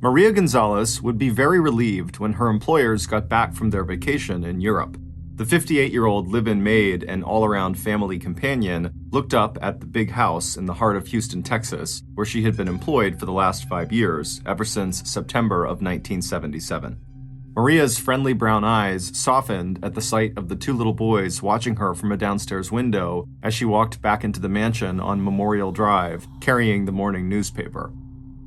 Maria Gonzalez would be very relieved when her employers got back from their vacation in Europe. The 58-year-old live-in maid and all-around family companion looked up at the big house in the heart of Houston, Texas, where she had been employed for the last 5 years, ever since September of 1977. Maria's friendly brown eyes softened at the sight of the two little boys watching her from a downstairs window as she walked back into the mansion on Memorial Drive, carrying the morning newspaper.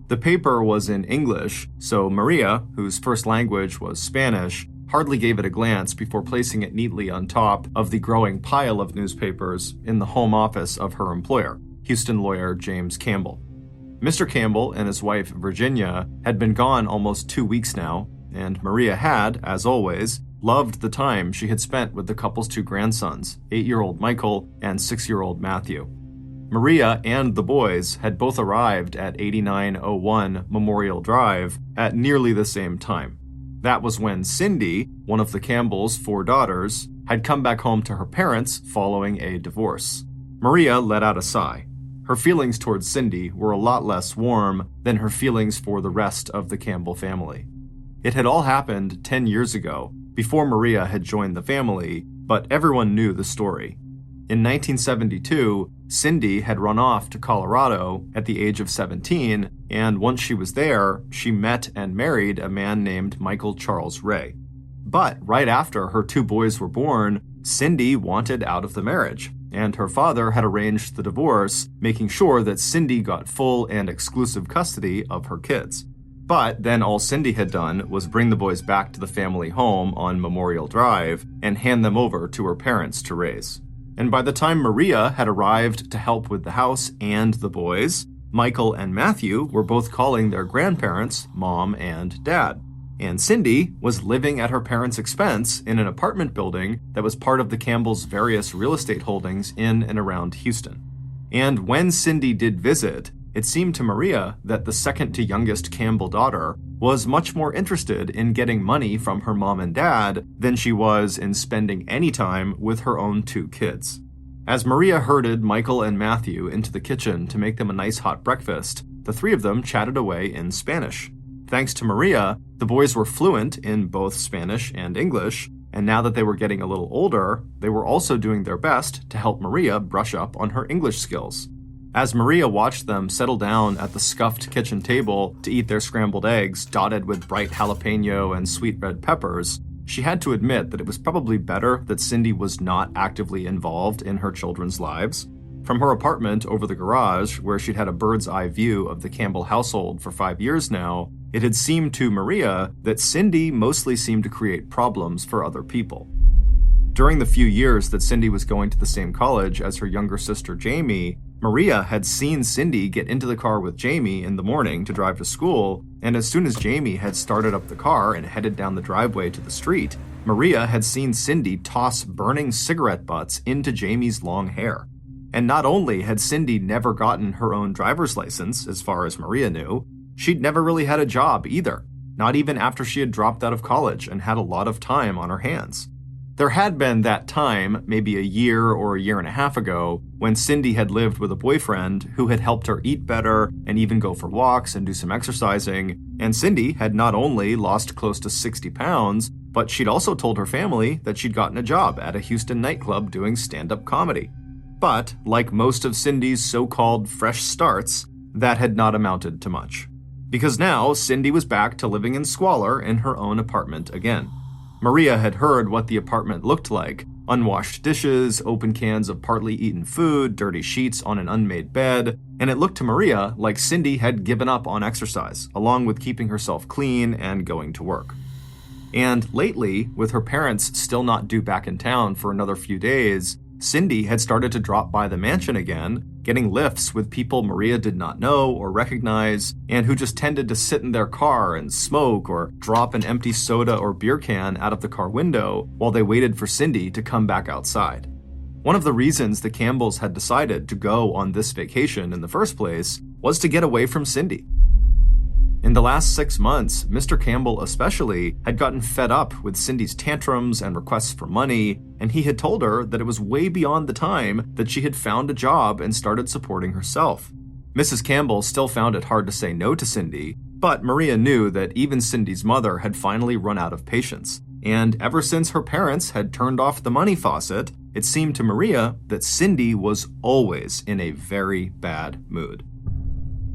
The paper was in English, so Maria, whose first language was Spanish, hardly gave it a glance before placing it neatly on top of the growing pile of newspapers in the home office of her employer, Houston lawyer James Campbell. Mr. Campbell and his wife Virginia had been gone almost 2 weeks now, and Maria had, as always, loved the time she had spent with the couple's two grandsons, 8-year-old Michael and 6-year-old Matthew. Maria and the boys had both arrived at 8901 Memorial Drive at nearly the same time. That was when Cindy, one of the Campbells' 4 daughters, had come back home to her parents following a divorce. Maria let out a sigh. Her feelings towards Cindy were a lot less warm than her feelings for the rest of the Campbell family. It had all happened 10 years ago, before Maria had joined the family, but everyone knew the story. In 1972, Cindy had run off to Colorado at the age of 17, and once she was there, she met and married a man named Michael Charles Ray. But right after her 2 boys were born, Cindy wanted out of the marriage, and her father had arranged the divorce, making sure that Cindy got full and exclusive custody of her kids. But then all Cindy had done was bring the boys back to the family home on Memorial Drive and hand them over to her parents to raise. And by the time Maria had arrived to help with the house and the boys, Michael and Matthew were both calling their grandparents Mom and Dad. And Cindy was living at her parents' expense in an apartment building that was part of the Campbells' various real estate holdings in and around Houston. And when Cindy did visit, it seemed to Maria that the second to youngest Campbell daughter was much more interested in getting money from her mom and dad than she was in spending any time with her own 2 kids. As Maria herded Michael and Matthew into the kitchen to make them a nice hot breakfast, the 3 of them chatted away in Spanish. Thanks to Maria, the boys were fluent in both Spanish and English, and now that they were getting a little older, they were also doing their best to help Maria brush up on her English skills. As Maria watched them settle down at the scuffed kitchen table to eat their scrambled eggs dotted with bright jalapeno and sweet red peppers, she had to admit that it was probably better that Cindy was not actively involved in her children's lives. From her apartment over the garage, where she'd had a bird's eye view of the Campbell household for 5 years now, it had seemed to Maria that Cindy mostly seemed to create problems for other people. During the few years that Cindy was going to the same college as her younger sister Jamie, Maria had seen Cindy get into the car with Jamie in the morning to drive to school, and as soon as Jamie had started up the car and headed down the driveway to the street, Maria had seen Cindy toss burning cigarette butts into Jamie's long hair. And not only had Cindy never gotten her own driver's license, as far as Maria knew, she'd never really had a job either, not even after she had dropped out of college and had a lot of time on her hands. There had been that time, maybe a year or a year and a half ago, when Cindy had lived with a boyfriend who had helped her eat better and even go for walks and do some exercising, and Cindy had not only lost close to 60 pounds, but she'd also told her family that she'd gotten a job at a Houston nightclub doing stand-up comedy. But, like most of Cindy's so-called fresh starts, that had not amounted to much. Because now, Cindy was back to living in squalor in her own apartment again. Maria had heard what the apartment looked like: unwashed dishes, open cans of partly eaten food, dirty sheets on an unmade bed, and it looked to Maria like Cindy had given up on exercise, along with keeping herself clean and going to work. And lately, with her parents still not due back in town for another few days, Cindy had started to drop by the mansion again, getting lifts with people Maria did not know or recognize, and who just tended to sit in their car and smoke or drop an empty soda or beer can out of the car window while they waited for Cindy to come back outside. One of the reasons the Campbells had decided to go on this vacation in the first place was to get away from Cindy. In the last 6 months, Mr. Campbell especially had gotten fed up with Cindy's tantrums and requests for money, and he had told her that it was way beyond the time that she had found a job and started supporting herself. Mrs. Campbell still found it hard to say no to Cindy, But Maria knew that even Cindy's mother had finally run out of patience, and ever since her parents had turned off the money faucet, it seemed to Maria that Cindy was always in a very bad mood.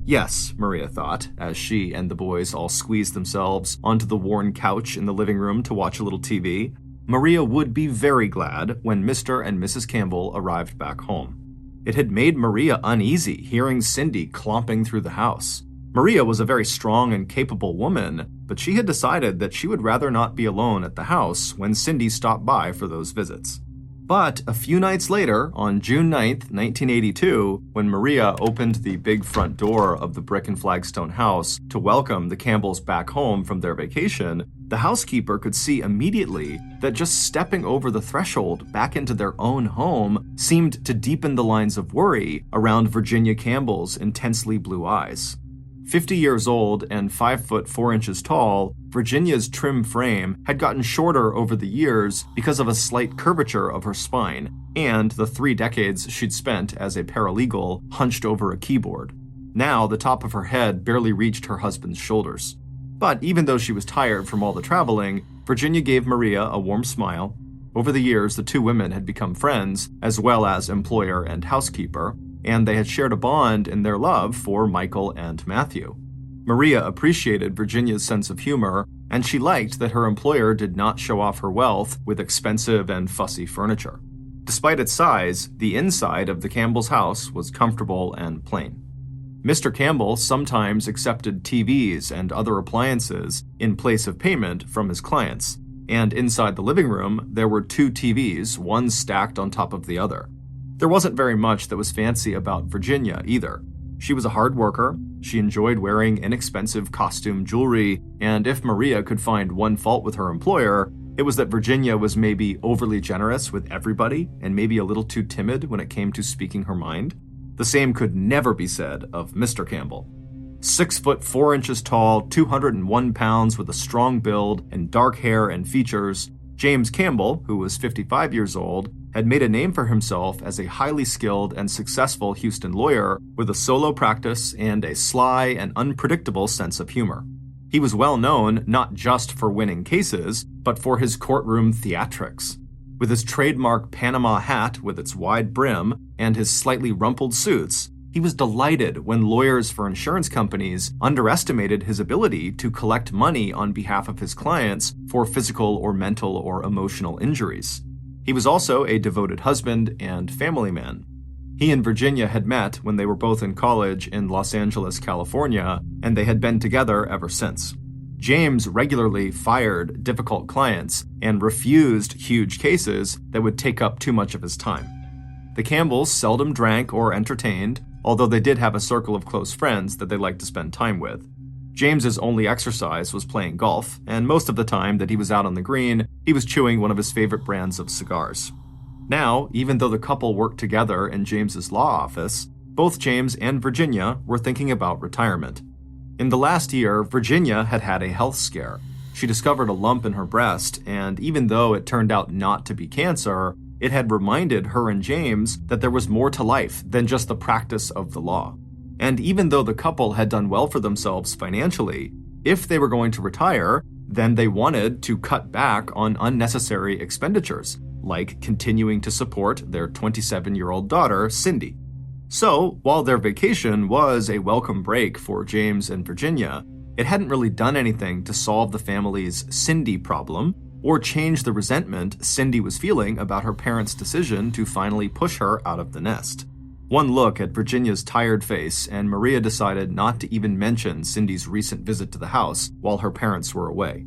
Yes, Maria thought, as she and the boys all squeezed themselves onto the worn couch in the living room to watch a little TV, Maria would be very glad when Mr. and Mrs. Campbell arrived back home. It had made Maria uneasy hearing Cindy clomping through the house. Maria was a very strong and capable woman, but she had decided that she would rather not be alone at the house when Cindy stopped by for those visits. But a few nights later, on June 9th, 1982, when Maria opened the big front door of the brick and flagstone house to welcome the Campbells back home from their vacation, the housekeeper could see immediately that just stepping over the threshold back into their own home seemed to deepen the lines of worry around Virginia Campbell's intensely blue eyes. 50 years old and 5 foot 4 inches tall, Virginia's trim frame had gotten shorter over the years because of a slight curvature of her spine and the 3 decades she'd spent as a paralegal hunched over a keyboard. Now, the top of her head barely reached her husband's shoulders. But even though she was tired from all the traveling, Virginia gave Maria a warm smile. Over the years, the two women had become friends, as well as employer and housekeeper, and they had shared a bond in their love for Michael and Matthew. Maria appreciated Virginia's sense of humor, and she liked that her employer did not show off her wealth with expensive and fussy furniture. Despite its size, the inside of the Campbell's house was comfortable and plain. Mr. Campbell sometimes accepted TVs and other appliances in place of payment from his clients, and inside the living room there were 2 TVs, one stacked on top of the other. There wasn't very much that was fancy about Virginia either. She was a hard worker, she enjoyed wearing inexpensive costume jewelry, and if Maria could find one fault with her employer, it was that Virginia was maybe overly generous with everybody and maybe a little too timid when it came to speaking her mind. The same could never be said of Mr. Campbell. 6 foot 4 inches tall, 201 pounds with a strong build and dark hair and features, James Campbell, who was 55 years old, had made a name for himself as a highly skilled and successful Houston lawyer with a solo practice and a sly and unpredictable sense of humor. He was well known not just for winning cases, but for his courtroom theatrics. With his trademark Panama hat with its wide brim and his slightly rumpled suits, he was delighted when lawyers for insurance companies underestimated his ability to collect money on behalf of his clients for physical or mental or emotional injuries. He was also a devoted husband and family man. He and Virginia had met when they were both in college in Los Angeles, California, and they had been together ever since. James regularly fired difficult clients and refused huge cases that would take up too much of his time. The Campbells seldom drank or entertained, although they did have a circle of close friends that they liked to spend time with. James's only exercise was playing golf, and most of the time that he was out on the green, he was chewing one of his favorite brands of cigars. Now, even though the couple worked together in James's law office, both James and Virginia were thinking about retirement. In the last year, Virginia had had a health scare. She discovered a lump in her breast, and even though it turned out not to be cancer, it had reminded her and James that there was more to life than just the practice of the law. And even though the couple had done well for themselves financially, if they were going to retire, then they wanted to cut back on unnecessary expenditures, like continuing to support their 27-year-old daughter, Cindy. So, while their vacation was a welcome break for James and Virginia, it hadn't really done anything to solve the family's Cindy problem or change the resentment Cindy was feeling about her parents' decision to finally push her out of the nest. One look at Virginia's tired face, and Maria decided not to even mention Cindy's recent visit to the house while her parents were away.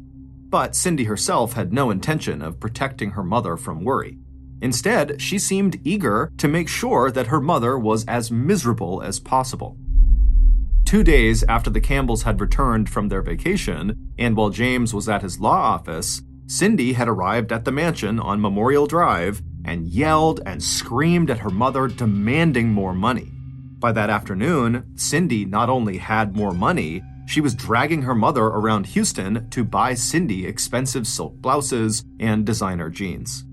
But Cindy herself had no intention of protecting her mother from worry. Instead, she seemed eager to make sure that her mother was as miserable as possible. 2 days after the Campbells had returned from their vacation, and while James was at his law office, Cindy had arrived at the mansion on Memorial Drive and yelled and screamed at her mother, demanding more money. By that afternoon, Cindy not only had more money, she was dragging her mother around Houston to buy Cindy expensive silk blouses and designer jeans.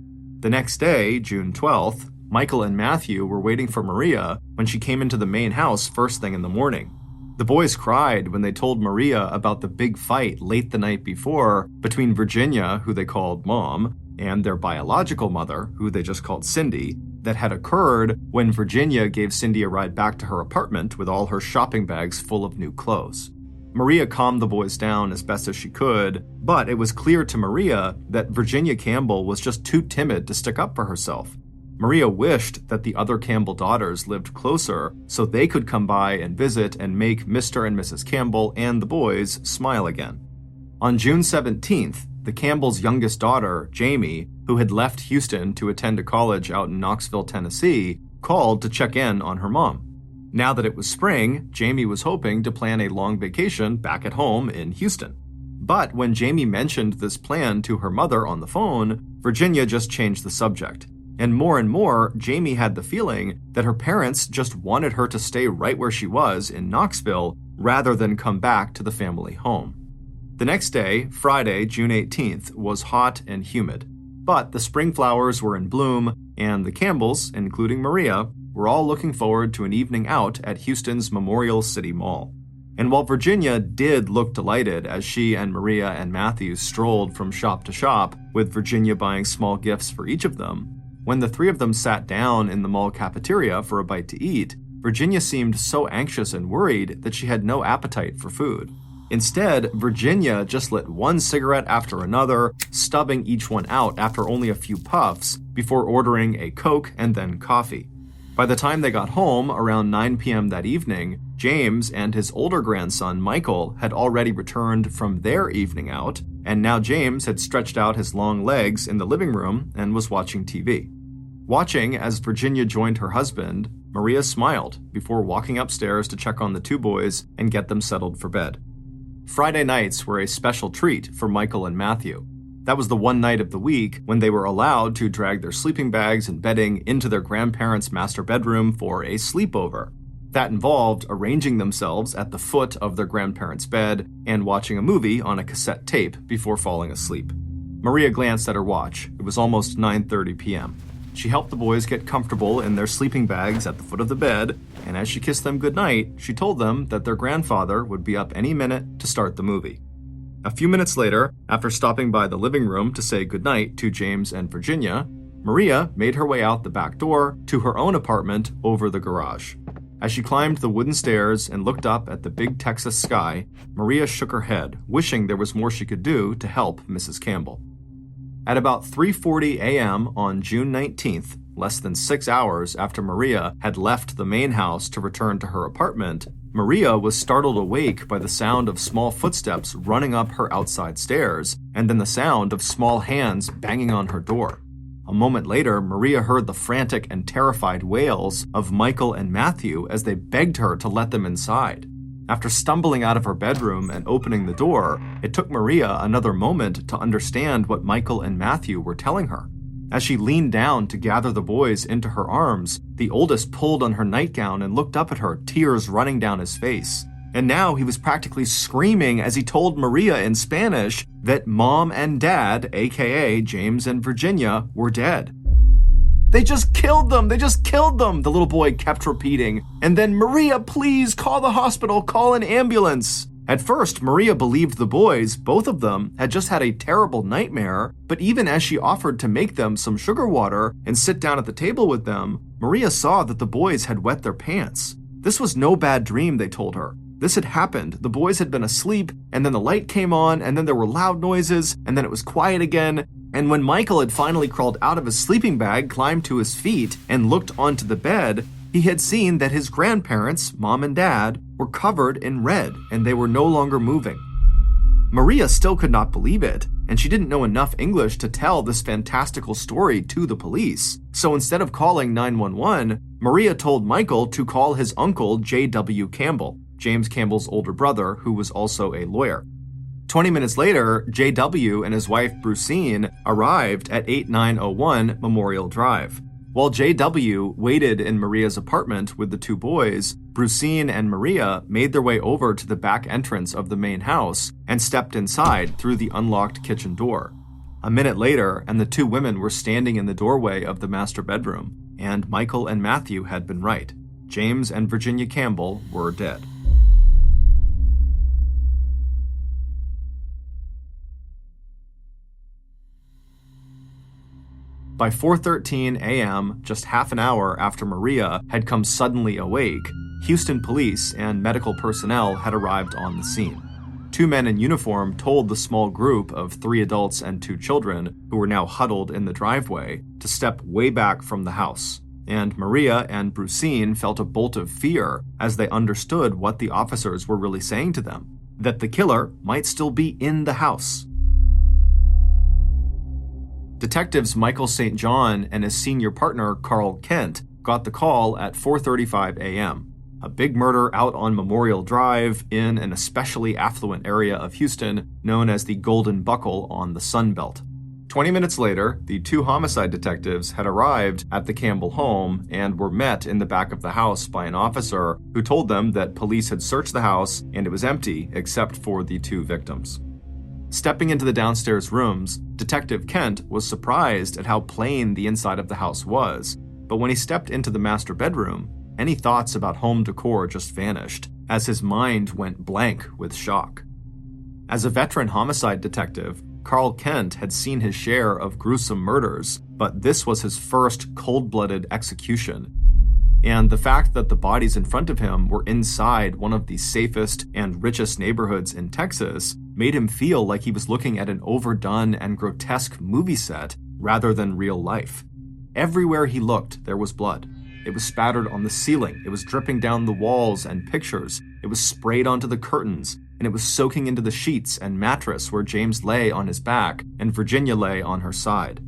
The next day, June 12th, Michael and Matthew were waiting for Maria when she came into the main house first thing in the morning. The boys cried when they told Maria about the big fight late the night before between Virginia, who they called Mom, and their biological mother, who they just called Cindy, that had occurred when Virginia gave Cindy a ride back to her apartment with all her shopping bags full of new clothes. Maria calmed the boys down as best as she could, but it was clear to Maria that Virginia Campbell was just too timid to stick up for herself. Maria wished that the other Campbell daughters lived closer so they could come by and visit and make Mr. and Mrs. Campbell and the boys smile again. On June 17th, the Campbells' youngest daughter, Jamie, who had left Houston to attend a college out in Knoxville, Tennessee, called to check in on her mom. Now that it was spring, Jamie was hoping to plan a long vacation back at home in Houston. But when Jamie mentioned this plan to her mother on the phone, Virginia just changed the subject. And more, Jamie had the feeling that her parents just wanted her to stay right where she was in Knoxville rather than come back to the family home. The next day, Friday, June 18th, was hot and humid. But the spring flowers were in bloom, and the Campbells, including Maria, were all looking forward to an evening out at Houston's Memorial City Mall. And while Virginia did look delighted as she and Maria and Matthew strolled from shop to shop, with Virginia buying small gifts for each of them, when the three of them sat down in the mall cafeteria for a bite to eat, Virginia seemed so anxious and worried that she had no appetite for food. Instead, Virginia just lit one cigarette after another, stubbing each one out after only a few puffs, before ordering a Coke and then coffee. By the time they got home, around 9 p.m. that evening, James and his older grandson, Michael, had already returned from their evening out, and now James had stretched out his long legs in the living room and was watching TV. Watching as Virginia joined her husband, Maria smiled before walking upstairs to check on the two boys and get them settled for bed. Friday nights were a special treat for Michael and Matthew. That was the one night of the week when they were allowed to drag their sleeping bags and bedding into their grandparents' master bedroom for a sleepover. That involved arranging themselves at the foot of their grandparents' bed and watching a movie on a cassette tape before falling asleep. Maria glanced at her watch. It was almost 9:30 p.m. She helped the boys get comfortable in their sleeping bags at the foot of the bed, and as she kissed them goodnight, she told them that their grandfather would be up any minute to start the movie. A few minutes later, after stopping by the living room to say goodnight to James and Virginia, Maria made her way out the back door to her own apartment over the garage. As she climbed the wooden stairs and looked up at the big Texas sky, Maria shook her head, wishing there was more she could do to help Mrs. Campbell. At about 3:40 a.m. on June 19th, less than 6 hours after Maria had left the main house to return to her apartment, Maria was startled awake by the sound of small footsteps running up her outside stairs, and then the sound of small hands banging on her door. A moment later, Maria heard the frantic and terrified wails of Michael and Matthew as they begged her to let them inside. After stumbling out of her bedroom and opening the door, it took Maria another moment to understand what Michael and Matthew were telling her. As she leaned down to gather the boys into her arms, the oldest pulled on her nightgown and looked up at her, tears running down his face. And now he was practically screaming as he told Maria in Spanish that Mom and Dad, aka James and Virginia, were dead. "They just killed them! They just killed them!" the little boy kept repeating. And then, "Maria, please, call the hospital, call an ambulance!" At first, Maria believed the boys, both of them, had just had a terrible nightmare, but even as she offered to make them some sugar water and sit down at the table with them, Maria saw that the boys had wet their pants. This was no bad dream, they told her. This had happened. The boys had been asleep, and then the light came on, and then there were loud noises, and then it was quiet again. And when Michael had finally crawled out of his sleeping bag, climbed to his feet, and looked onto the bed, he had seen that his grandparents, Mom and Dad, were covered in red, and they were no longer moving. Maria still could not believe it, and she didn't know enough English to tell this fantastical story to the police. So instead of calling 911, Maria told Michael to call his uncle J.W. Campbell, James Campbell's older brother, who was also a lawyer. 20 minutes later, J.W. and his wife Brucine arrived at 8901 Memorial Drive. While J.W. waited in Maria's apartment with the two boys, Brucine and Maria made their way over to the back entrance of the main house and stepped inside through the unlocked kitchen door. A minute later, and the two women were standing in the doorway of the master bedroom, and Michael and Matthew had been right. James and Virginia Campbell were dead. By 4:13 a.m., just half an hour after Maria had come suddenly awake, Houston police and medical personnel had arrived on the scene. 2 men in uniform told the small group of 3 adults and 2 children, who were now huddled in the driveway, to step way back from the house. And Maria and Brucine felt a bolt of fear as they understood what the officers were really saying to them, that the killer might still be in the house. Detectives Michael St. John and his senior partner Carl Kent got the call at 4:35 a.m. A big murder out on Memorial Drive in an especially affluent area of Houston known as the Golden Buckle on the Sun Belt. 20 minutes later, the 2 homicide detectives had arrived at the Campbell home and were met in the back of the house by an officer who told them that police had searched the house and it was empty except for the 2 victims. Stepping into the downstairs rooms, Detective Kent was surprised at how plain the inside of the house was, but when he stepped into the master bedroom, any thoughts about home decor just vanished, as his mind went blank with shock. As a veteran homicide detective, Carl Kent had seen his share of gruesome murders, but this was his first cold-blooded execution. And the fact that the bodies in front of him were inside one of the safest and richest neighborhoods in Texas made him feel like he was looking at an overdone and grotesque movie set rather than real life. Everywhere he looked, there was blood. It was spattered on the ceiling, it was dripping down the walls and pictures, it was sprayed onto the curtains, and it was soaking into the sheets and mattress where James lay on his back and Virginia lay on her side.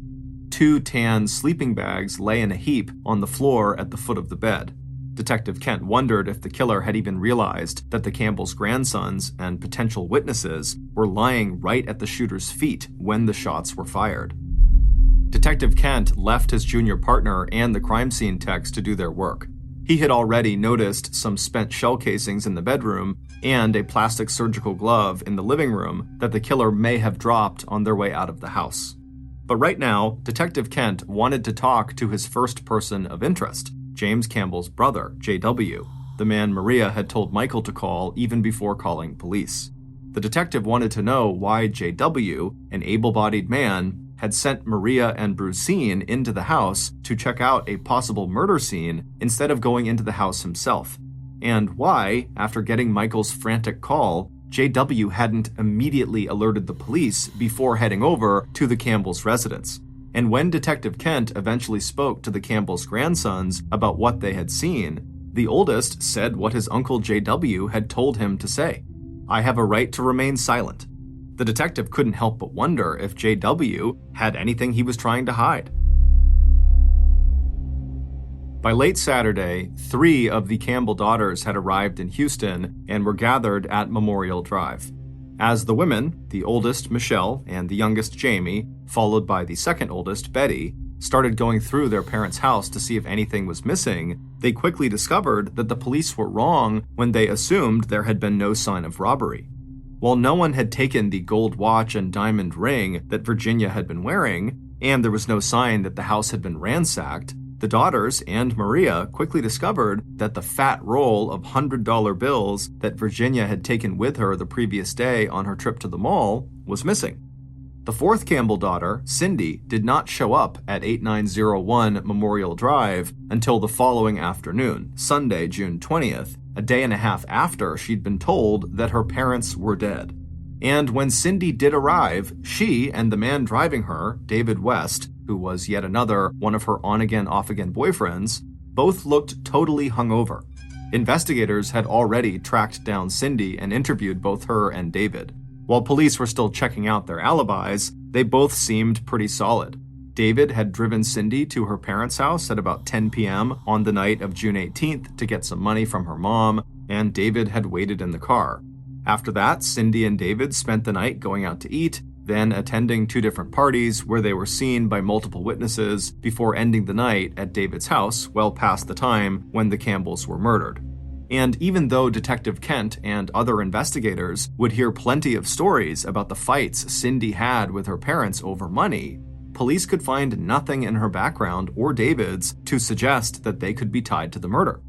2 tan sleeping bags lay in a heap on the floor at the foot of the bed. Detective Kent wondered if the killer had even realized that the Campbells' grandsons and potential witnesses were lying right at the shooter's feet when the shots were fired. Detective Kent left his junior partner and the crime scene techs to do their work. He had already noticed some spent shell casings in the bedroom and a plastic surgical glove in the living room that the killer may have dropped on their way out of the house. But right now, Detective Kent wanted to talk to his first person of interest, James Campbell's brother, J.W., the man Maria had told Michael to call even before calling police. The detective wanted to know why J.W., an able-bodied man, had sent Maria and Brucine into the house to check out a possible murder scene instead of going into the house himself, and why, after getting Michael's frantic call, J.W. hadn't immediately alerted the police before heading over to the Campbells' residence. And when Detective Kent eventually spoke to the Campbells' grandsons about what they had seen, the oldest said what his uncle J.W. had told him to say: "I have a right to remain silent." The detective couldn't help but wonder if J.W. had anything he was trying to hide. By late Saturday, 3 of the Campbell daughters had arrived in Houston and were gathered at Memorial Drive. As the women, the oldest, Michelle, and the youngest, Jamie, followed by the second oldest, Betty, started going through their parents' house to see if anything was missing, they quickly discovered that the police were wrong when they assumed there had been no sign of robbery. While no one had taken the gold watch and diamond ring that Virginia had been wearing, and there was no sign that the house had been ransacked, the daughters and Maria quickly discovered that the fat roll of $100 bills that Virginia had taken with her the previous day on her trip to the mall was missing. The 4th Campbell daughter, Cindy, did not show up at 8901 Memorial Drive until the following afternoon, Sunday, June 20th, a day and a half after she'd been told that her parents were dead. And when Cindy did arrive, she and the man driving her, David West, who was yet another one of her on-again, off-again boyfriends, both looked totally hungover. Investigators had already tracked down Cindy and interviewed both her and David. While police were still checking out their alibis, they both seemed pretty solid. David had driven Cindy to her parents' house at about 10 p.m. on the night of June 18th to get some money from her mom, and David had waited in the car. After that, Cindy and David spent the night going out to eat, then attending 2 different parties where they were seen by multiple witnesses before ending the night at David's house well past the time when the Campbells were murdered. And even though Detective Kent and other investigators would hear plenty of stories about the fights Cindy had with her parents over money, police could find nothing in her background or David's to suggest that they could be tied to the murder.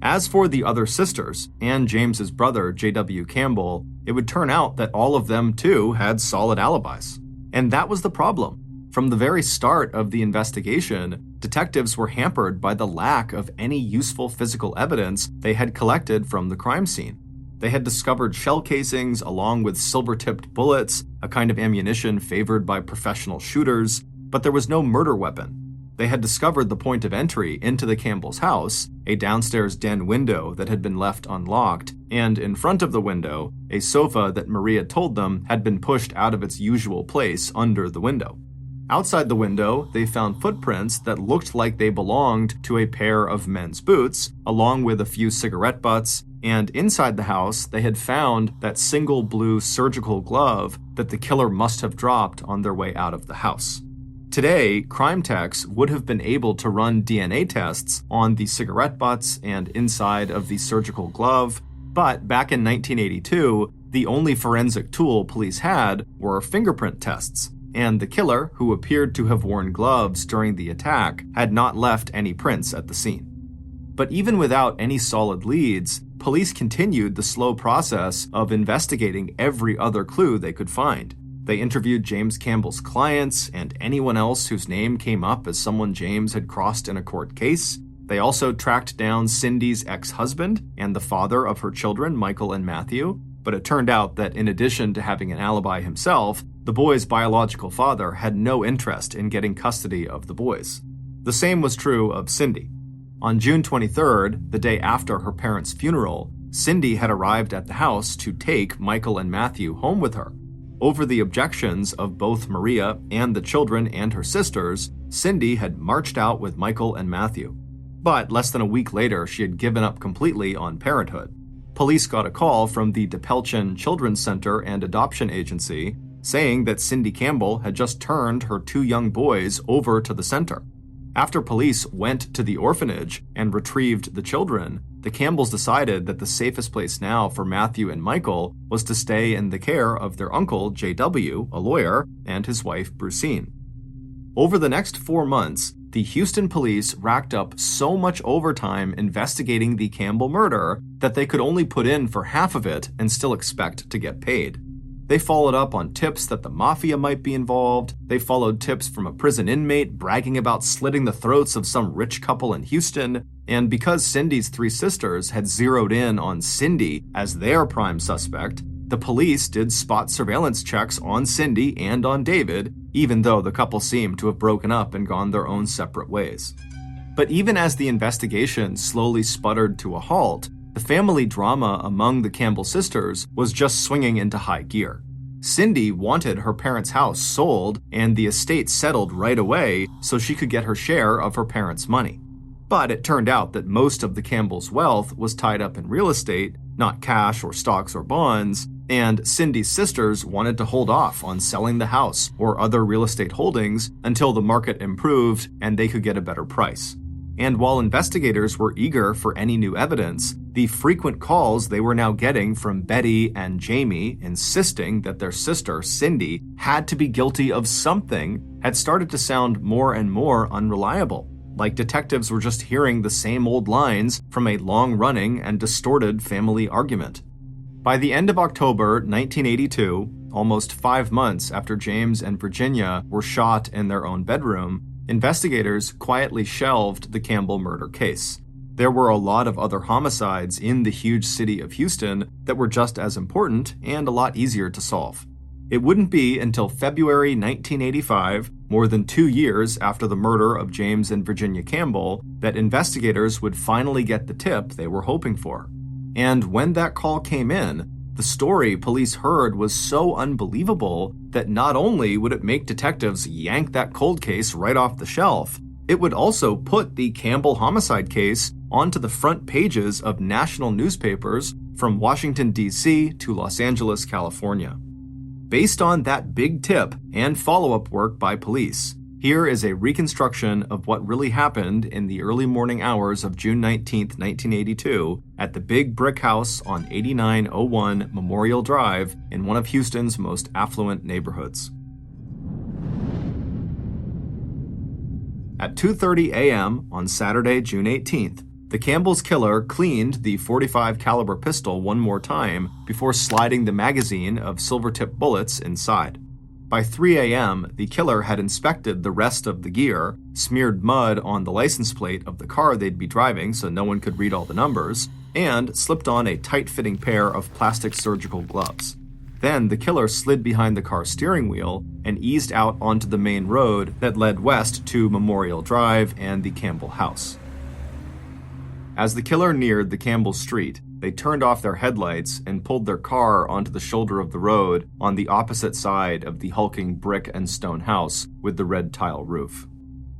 As for the other sisters and James's brother, J.W. Campbell, it would turn out that all of them too had solid alibis. And that was the problem. From the very start of the investigation, detectives were hampered by the lack of any useful physical evidence they had collected from the crime scene. They had discovered shell casings along with silver-tipped bullets, a kind of ammunition favored by professional shooters, but there was no murder weapon. They had discovered the point of entry into the Campbell's house, a downstairs den window that had been left unlocked, and in front of the window, a sofa that Maria told them had been pushed out of its usual place under the window. Outside the window, they found footprints that looked like they belonged to a pair of men's boots, along with a few cigarette butts, and inside the house, they had found that single blue surgical glove that the killer must have dropped on their way out of the house. Today, crime techs would have been able to run DNA tests on the cigarette butts and inside of the surgical glove, but back in 1982, the only forensic tool police had were fingerprint tests, and the killer, who appeared to have worn gloves during the attack, had not left any prints at the scene. But even without any solid leads, police continued the slow process of investigating every other clue they could find. They interviewed James Campbell's clients and anyone else whose name came up as someone James had crossed in a court case. They also tracked down Cindy's ex-husband and the father of her children, Michael and Matthew, but it turned out that in addition to having an alibi himself, the boys' biological father had no interest in getting custody of the boys. The same was true of Cindy. On June 23rd, the day after her parents' funeral, Cindy had arrived at the house to take Michael and Matthew home with her. Over the objections of both Maria and the children and her sisters, Cindy had marched out with Michael and Matthew. But less than a week later, she had given up completely on parenthood. Police got a call from the DePelchin Children's Center and Adoption Agency saying that Cindy Campbell had just turned her two young boys over to the center. After police went to the orphanage and retrieved the children, the Campbells decided that the safest place now for Matthew and Michael was to stay in the care of their uncle, J.W., a lawyer, and his wife, Brucine. Over the next 4 months, the Houston police racked up so much overtime investigating the Campbell murder that they could only put in for half of it and still expect to get paid. They followed up on tips that the mafia might be involved. They followed tips from a prison inmate bragging about slitting the throats of some rich couple in Houston. And because Cindy's three sisters had zeroed in on Cindy as their prime suspect, the police did spot surveillance checks on Cindy and on David, even though the couple seemed to have broken up and gone their own separate ways. But even as the investigation slowly sputtered to a halt, the family drama among the Campbell sisters was just swinging into high gear. Cindy wanted her parents' house sold and the estate settled right away so she could get her share of her parents' money. But it turned out that most of the Campbells' wealth was tied up in real estate, not cash or stocks or bonds, and Cindy's sisters wanted to hold off on selling the house or other real estate holdings until the market improved and they could get a better price. And while investigators were eager for any new evidence, the frequent calls they were now getting from Betty and Jamie insisting that their sister, Cindy, had to be guilty of something had started to sound more and more unreliable, like detectives were just hearing the same old lines from a long-running and distorted family argument. By the end of October 1982, almost 5 months after James and Virginia were shot in their own bedroom, investigators quietly shelved the Campbell murder case. There were a lot of other homicides in the huge city of Houston that were just as important and a lot easier to solve. It wouldn't be until February 1985, more than 2 years after the murder of James and Virginia Campbell, that investigators would finally get the tip they were hoping for. And when that call came in, the story police heard was so unbelievable that not only would it make detectives yank that cold case right off the shelf, it would also put the Campbell homicide case onto the front pages of national newspapers from Washington, D.C. to Los Angeles, California. Based on that big tip and follow-up work by police, here is a reconstruction of what really happened in the early morning hours of June 19, 1982, at the Big Brick House on 8901 Memorial Drive in one of Houston's most affluent neighborhoods. At 2:30 a.m. on Saturday, June 18th, the Campbell's killer cleaned the .45 caliber pistol one more time before sliding the magazine of silver-tipped bullets inside. By 3 a.m., the killer had inspected the rest of the gear, smeared mud on the license plate of the car they'd be driving so no one could read all the numbers, and slipped on a tight-fitting pair of plastic surgical gloves. Then the killer slid behind the car's steering wheel and eased out onto the main road that led west to Memorial Drive and the Campbell house. As the killer neared the Campbell Street, they turned off their headlights and pulled their car onto the shoulder of the road on the opposite side of the hulking brick and stone house with the red tile roof.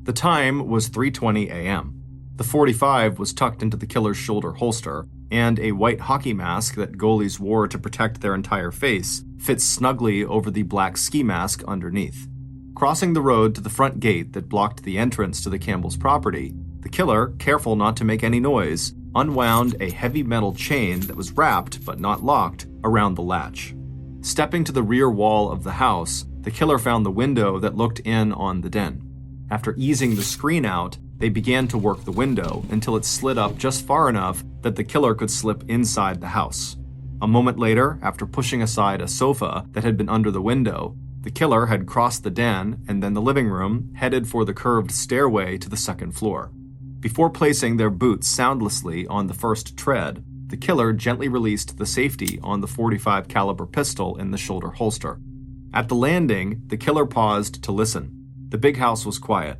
The time was 3:20 a.m. The .45 was tucked into the killer's shoulder holster, and a white hockey mask that goalies wore to protect their entire face fit snugly over the black ski mask underneath. Crossing the road to the front gate that blocked the entrance to the Campbell's property, the killer, careful not to make any noise, unwound a heavy metal chain that was wrapped, but not locked, around the latch. Stepping to the rear wall of the house, the killer found the window that looked in on the den. After easing the screen out, they began to work the window until it slid up just far enough that the killer could slip inside the house. A moment later, after pushing aside a sofa that had been under the window, the killer had crossed the den and then the living room, headed for the curved stairway to the second floor. Before placing their boots soundlessly on the first tread, the killer gently released the safety on the .45 caliber pistol in the shoulder holster. At the landing, the killer paused to listen. The big house was quiet.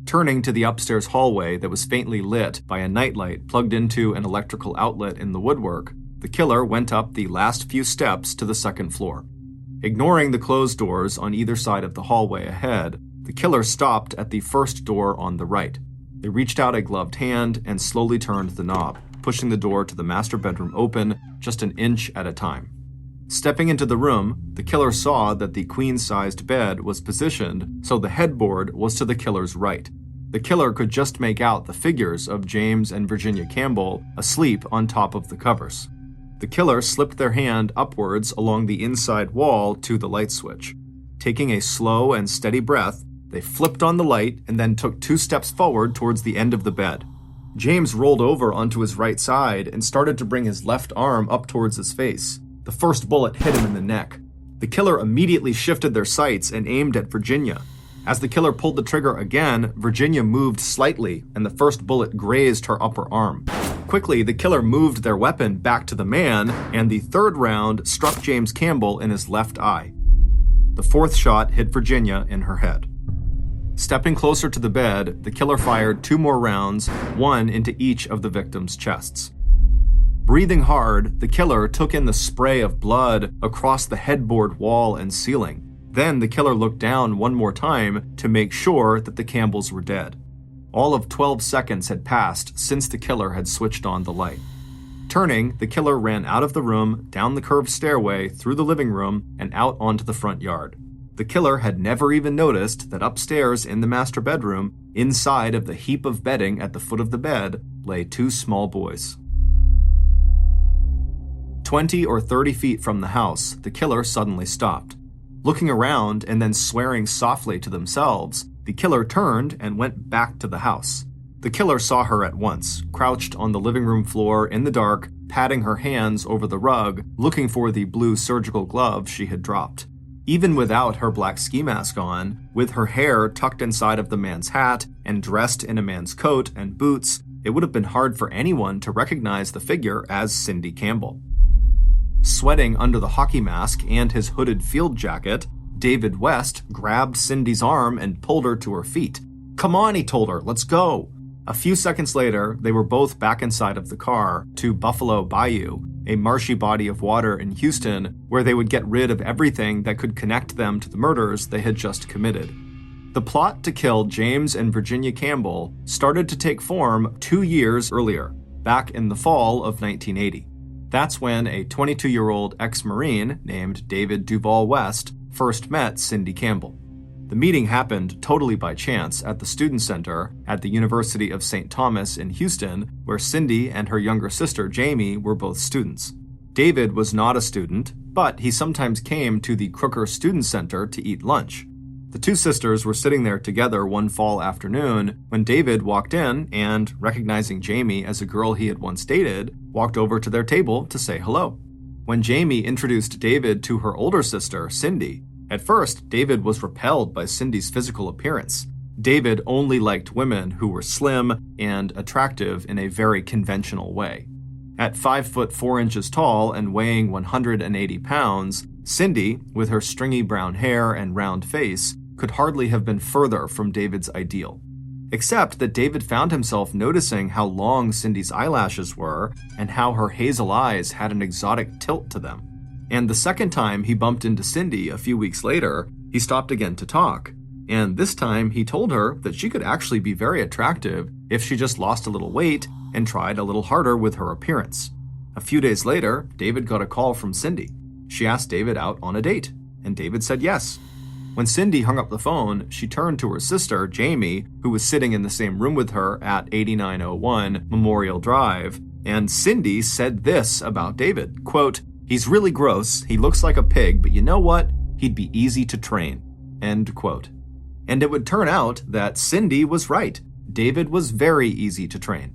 Turning to the upstairs hallway that was faintly lit by a nightlight plugged into an electrical outlet in the woodwork, the killer went up the last few steps to the second floor. Ignoring the closed doors on either side of the hallway ahead, the killer stopped at the first door on the right. They reached out a gloved hand and slowly turned the knob, pushing the door to the master bedroom open just an inch at a time. Stepping into the room, the killer saw that the queen-sized bed was positioned so the headboard was to the killer's right. The killer could just make out the figures of James and Virginia Campbell asleep on top of the covers. The killer slipped their hand upwards along the inside wall to the light switch. Taking a slow and steady breath, they flipped on the light and then took 2 steps forward towards the end of the bed. James rolled over onto his right side and started to bring his left arm up towards his face. The first bullet hit him in the neck. The killer immediately shifted their sights and aimed at Virginia. As the killer pulled the trigger again, Virginia moved slightly, and the first bullet grazed her upper arm. Quickly, the killer moved their weapon back to the man, and the third round struck James Campbell in his left eye. The fourth shot hit Virginia in her head. Stepping closer to the bed, the killer fired 2 more rounds, one into each of the victims' chests. Breathing hard, the killer took in the spray of blood across the headboard wall and ceiling. Then the killer looked down one more time to make sure that the Campbells were dead. All of 12 seconds had passed since the killer had switched on the light. Turning, the killer ran out of the room, down the curved stairway, through the living room, and out onto the front yard. The killer had never even noticed that upstairs in the master bedroom, inside of the heap of bedding at the foot of the bed, lay 2 small boys. 20 or 30 feet from the house, the killer suddenly stopped. Looking around and then swearing softly to themselves, the killer turned and went back to the house. The killer saw her at once, crouched on the living room floor in the dark, patting her hands over the rug, looking for the blue surgical glove she had dropped. Even without her black ski mask on, with her hair tucked inside of the man's hat and dressed in a man's coat and boots, it would have been hard for anyone to recognize the figure as Cindy Campbell. Sweating under the hockey mask and his hooded field jacket, David West grabbed Cindy's arm and pulled her to her feet. "Come on," he told her, "let's go." A few seconds later, they were both back inside of the car to Buffalo Bayou, a marshy body of water in Houston where they would get rid of everything that could connect them to the murders they had just committed. The plot to kill James and Virginia Campbell started to take form 2 years earlier, back in the fall of 1980. That's when a 22-year-old ex-Marine named David Duval West first met Cindy Campbell. The meeting happened totally by chance at the Student Center at the University of St. Thomas in Houston, where Cindy and her younger sister Jamie were both students. David was not a student, but he sometimes came to the Crooker Student Center to eat lunch. The 2 sisters were sitting there together one fall afternoon when David walked in and, recognizing Jamie as a girl he had once dated, walked over to their table to say hello. When Jamie introduced David to her older sister, Cindy, At first, David was repelled by Cindy's physical appearance. David only liked women who were slim and attractive in a very conventional way. At 5 foot 4 inches tall and weighing 180 pounds, Cindy, with her stringy brown hair and round face, could hardly have been further from David's ideal. Except that David found himself noticing how long Cindy's eyelashes were and how her hazel eyes had an exotic tilt to them. And the second time he bumped into Cindy a few weeks later, he stopped again to talk. And this time he told her that she could actually be very attractive if she just lost a little weight and tried a little harder with her appearance. A few days later, David got a call from Cindy. She asked David out on a date, and David said yes. When Cindy hung up the phone, she turned to her sister, Jamie, who was sitting in the same room with her at 8901 Memorial Drive, and Cindy said this about David, quote, "He's really gross, he looks like a pig, but you know what? He'd be easy to train." End quote. And it would turn out that Cindy was right. David was very easy to train.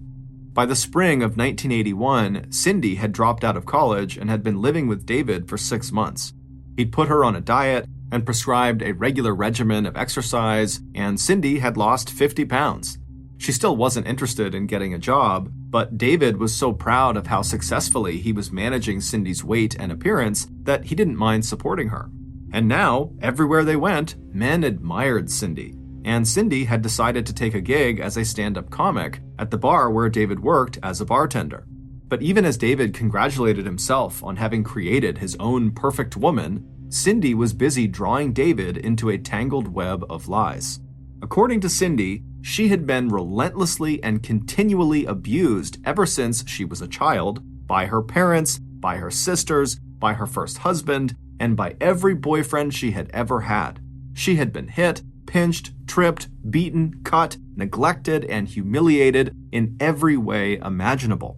By the spring of 1981, Cindy had dropped out of college and had been living with David for 6 months. He'd put her on a diet and prescribed a regular regimen of exercise, and Cindy had lost 50 pounds. She still wasn't interested in getting a job, but David was so proud of how successfully he was managing Cindy's weight and appearance that he didn't mind supporting her. And now, everywhere they went, men admired Cindy. And Cindy had decided to take a gig as a stand-up comic at the bar where David worked as a bartender. But even as David congratulated himself on having created his own perfect woman, Cindy was busy drawing David into a tangled web of lies. According to Cindy, she had been relentlessly and continually abused ever since she was a child by her parents, by her sisters, by her first husband, and by every boyfriend she had ever had. She had been hit, pinched, tripped, beaten, cut, neglected, and humiliated in every way imaginable.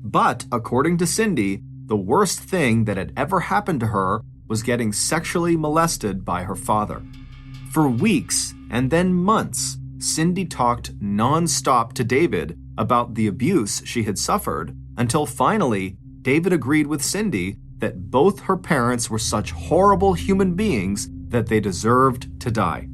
But according to Cindy, the worst thing that had ever happened to her was getting sexually molested by her father. For weeks and then months, Cindy talked nonstop to David about the abuse she had suffered until finally David agreed with Cindy that both her parents were such horrible human beings that they deserved to die.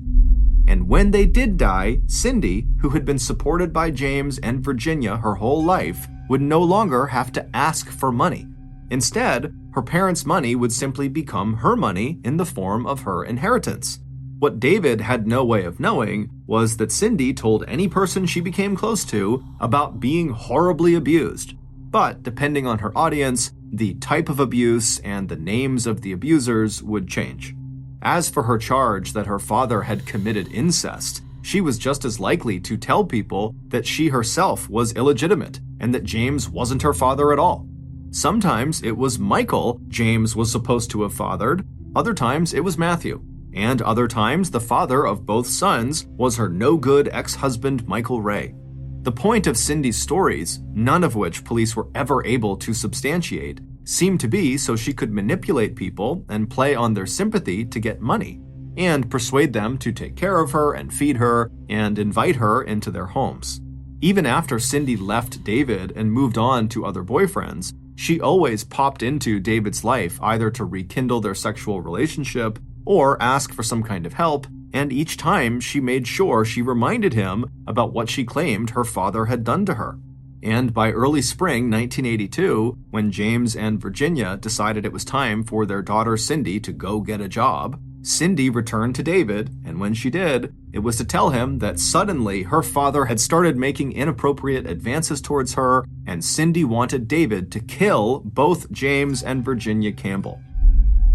And when they did die, Cindy, who had been supported by James and Virginia her whole life, would no longer have to ask for money. Instead, her parents' money would simply become her money in the form of her inheritance. What David had no way of knowing was that Cindy told any person she became close to about being horribly abused. But depending on her audience, the type of abuse and the names of the abusers would change. As for her charge that her father had committed incest, she was just as likely to tell people that she herself was illegitimate and that James wasn't her father at all. Sometimes it was Michael James was supposed to have fathered, other times it was Matthew, and other times the father of both sons was her no-good ex-husband Michael Ray. The point of Cindy's stories, none of which police were ever able to substantiate, seemed to be so she could manipulate people and play on their sympathy to get money, and persuade them to take care of her and feed her and invite her into their homes. Even after Cindy left David and moved on to other boyfriends, she always popped into David's life either to rekindle their sexual relationship or ask for some kind of help, and each time she made sure she reminded him about what she claimed her father had done to her. And by early spring 1982, when James and Virginia decided it was time for their daughter Cindy to go get a job, Cindy returned to David, and when she did, it was to tell him that suddenly her father had started making inappropriate advances towards her, and Cindy wanted David to kill both James and Virginia Campbell.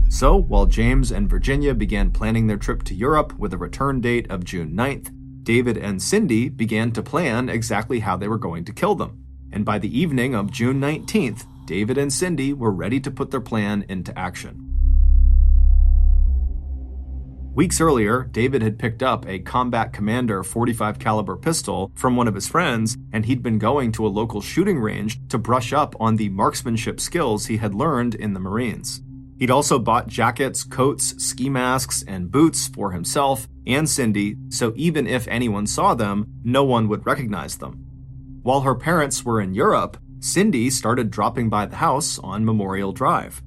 So, while James and Virginia began planning their trip to Europe with a return date of June 9th, David and Cindy began to plan exactly how they were going to kill them. And by the evening of June 19th, David and Cindy were ready to put their plan into action. Weeks earlier, David had picked up a Combat Commander .45 caliber pistol from one of his friends, and he'd been going to a local shooting range to brush up on the marksmanship skills he had learned in the Marines. He'd also bought jackets, coats, ski masks, and boots for himself and Cindy, so even if anyone saw them, no one would recognize them. While her parents were in Europe, Cindy started dropping by the house on Memorial Drive.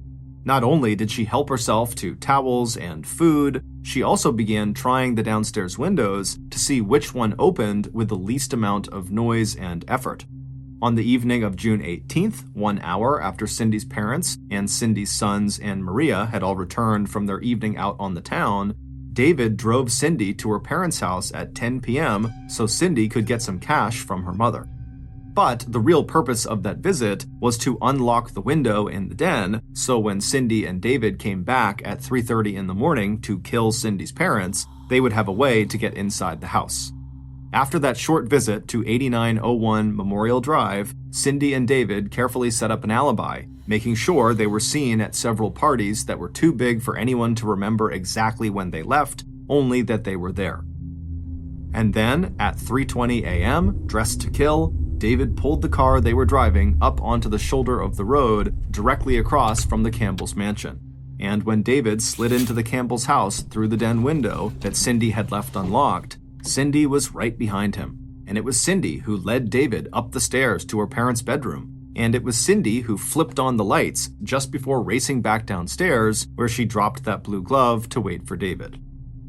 Not only did she help herself to towels and food, she also began trying the downstairs windows to see which one opened with the least amount of noise and effort. On the evening of June 18th, 1 hour after Cindy's parents and Cindy's sons and Maria had all returned from their evening out on the town, David drove Cindy to her parents' house at 10 p.m. so Cindy could get some cash from her mother. But the real purpose of that visit was to unlock the window in the den, so when Cindy and David came back at 3:30 in the morning to kill Cindy's parents, they would have a way to get inside the house. After that short visit to 8901 Memorial Drive, Cindy and David carefully set up an alibi, making sure they were seen at several parties that were too big for anyone to remember exactly when they left, only that they were there. And then, at 3:20 a.m., dressed to kill, David pulled the car they were driving up onto the shoulder of the road directly across from the Campbell's mansion. And when David slid into the Campbell's house through the den window that Cindy had left unlocked, Cindy was right behind him. And it was Cindy who led David up the stairs to her parents' bedroom. And it was Cindy who flipped on the lights just before racing back downstairs, where she dropped that blue glove to wait for David.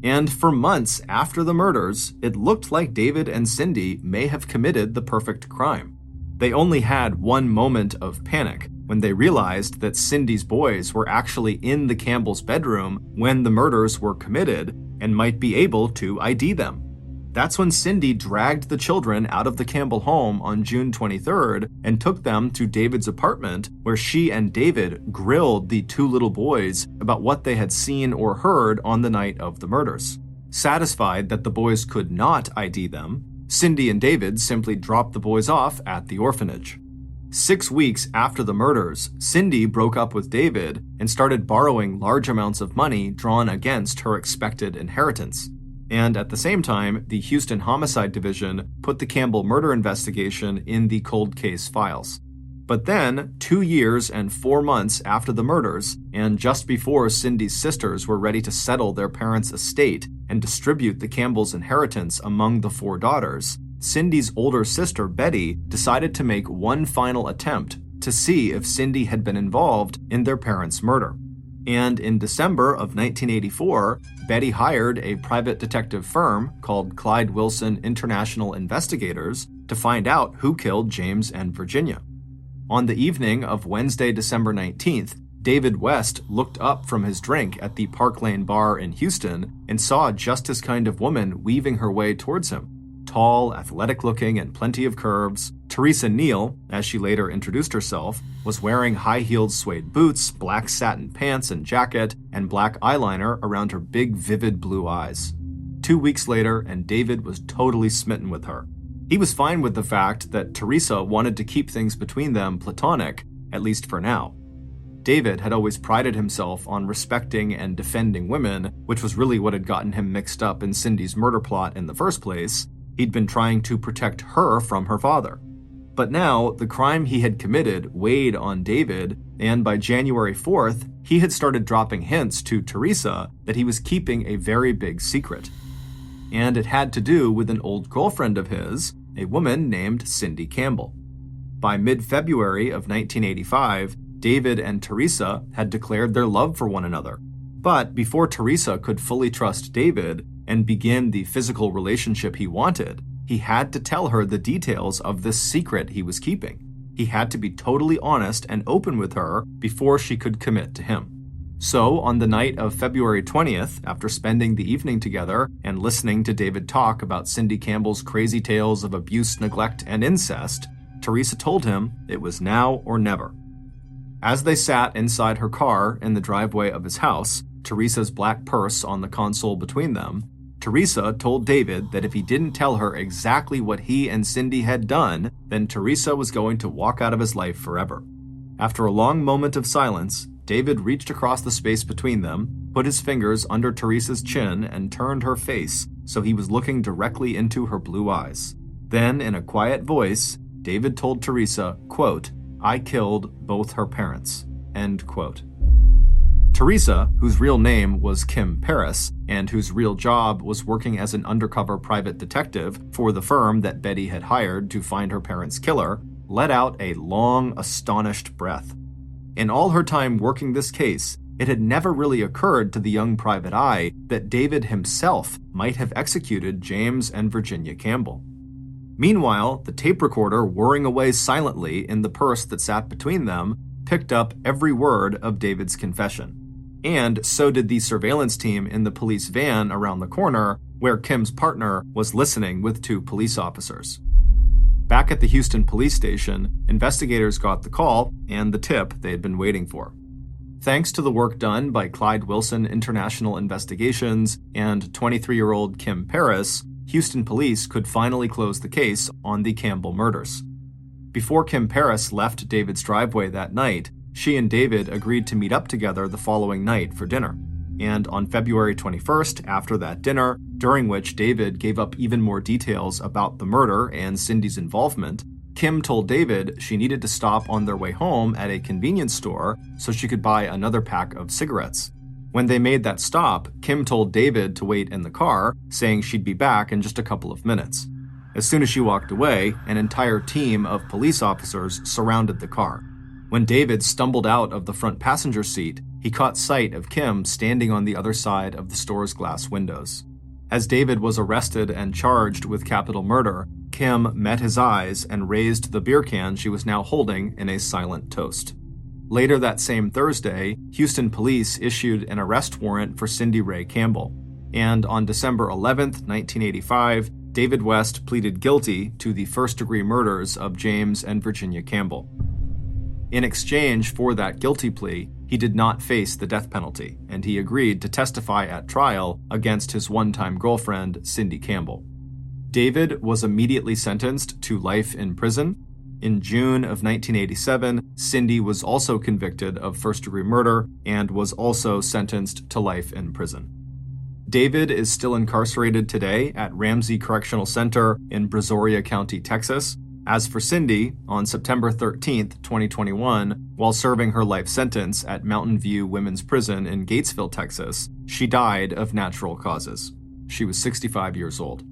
And for months after the murders, it looked like David and Cindy may have committed the perfect crime. They only had one moment of panic when they realized that Cindy's boys were actually in the Campbell's bedroom when the murders were committed and might be able to ID them. That's when Cindy dragged the children out of the Campbell home on June 23rd and took them to David's apartment, where she and David grilled the two little boys about what they had seen or heard on the night of the murders. Satisfied that the boys could not ID them, Cindy and David simply dropped the boys off at the orphanage. 6 weeks after the murders, Cindy broke up with David and started borrowing large amounts of money drawn against her expected inheritance. And at the same time, the Houston Homicide Division put the Campbell murder investigation in the cold case files. But then, 2 years and 4 months after the murders, and just before Cindy's sisters were ready to settle their parents' estate and distribute the Campbell's inheritance among the 4 daughters, Cindy's older sister, Betty, decided to make one final attempt to see if Cindy had been involved in their parents' murder. And in December of 1984, Betty hired a private detective firm called Clyde Wilson International Investigators to find out who killed James and Virginia. On the evening of Wednesday, December 19th, David West looked up from his drink at the Park Lane bar in Houston and saw just his kind of woman weaving her way towards him. Tall, athletic-looking, and plenty of curves, Teresa Neal, as she later introduced herself, was wearing high-heeled suede boots, black satin pants and jacket, and black eyeliner around her big, vivid blue eyes. 2 weeks later, and David was totally smitten with her. He was fine with the fact that Teresa wanted to keep things between them platonic, at least for now. David had always prided himself on respecting and defending women, which was really what had gotten him mixed up in Cindy's murder plot in the first place. He'd been trying to protect her from her father. But now, the crime he had committed weighed on David, and by January 4th, he had started dropping hints to Teresa that he was keeping a very big secret. And it had to do with an old girlfriend of his, a woman named Cindy Campbell. By mid-February of 1985, David and Teresa had declared their love for one another. But before Teresa could fully trust David and begin the physical relationship he wanted, he had to tell her the details of this secret he was keeping. He had to be totally honest and open with her before she could commit to him. So, on the night of February 20th, after spending the evening together and listening to David talk about Cindy Campbell's crazy tales of abuse, neglect, and incest, Teresa told him it was now or never. As they sat inside her car in the driveway of his house, Teresa's black purse on the console between them, Teresa told David that if he didn't tell her exactly what he and Cindy had done, then Teresa was going to walk out of his life forever. After a long moment of silence, David reached across the space between them, put his fingers under Teresa's chin, and turned her face so he was looking directly into her blue eyes. Then, in a quiet voice, David told Teresa, quote, "I killed both her parents," end quote. Teresa, whose real name was Kim Paris, and whose real job was working as an undercover private detective for the firm that Betty had hired to find her parents' killer, let out a long, astonished breath. In all her time working this case, it had never really occurred to the young private eye that David himself might have executed James and Virginia Campbell. Meanwhile, the tape recorder whirring away silently in the purse that sat between them picked up every word of David's confession. And so did the surveillance team in the police van around the corner, where Kim's partner was listening with 2 police officers. Back at the Houston police station, investigators got the call and the tip they had been waiting for. Thanks to the work done by Clyde Wilson International Investigations and 23-year-old Kim Paris, Houston police could finally close the case on the Campbell murders. Before Kim Paris left David's driveway that night, she and David agreed to meet up together the following night for dinner. And on February 21st, after that dinner, during which David gave up even more details about the murder and Cindy's involvement, Kim told David she needed to stop on their way home at a convenience store so she could buy another pack of cigarettes. When they made that stop, Kim told David to wait in the car, saying she'd be back in just a couple of minutes. As soon as she walked away, an entire team of police officers surrounded the car. When David stumbled out of the front passenger seat, he caught sight of Kim standing on the other side of the store's glass windows. As David was arrested and charged with capital murder, Kim met his eyes and raised the beer can she was now holding in a silent toast. Later that same Thursday, Houston police issued an arrest warrant for Cindy Ray Campbell. And on December 11, 1985, David West pleaded guilty to the first-degree murders of James and Virginia Campbell. In exchange for that guilty plea, he did not face the death penalty, and he agreed to testify at trial against his one-time girlfriend, Cindy Campbell. David was immediately sentenced to life in prison. In June of 1987, Cindy was also convicted of first-degree murder and was also sentenced to life in prison. David is still incarcerated today at Ramsey Correctional Center in Brazoria County, Texas. As for Cindy, on September 13, 2021, while serving her life sentence at Mountain View Women's Prison in Gatesville, Texas, she died of natural causes. She was 65 years old.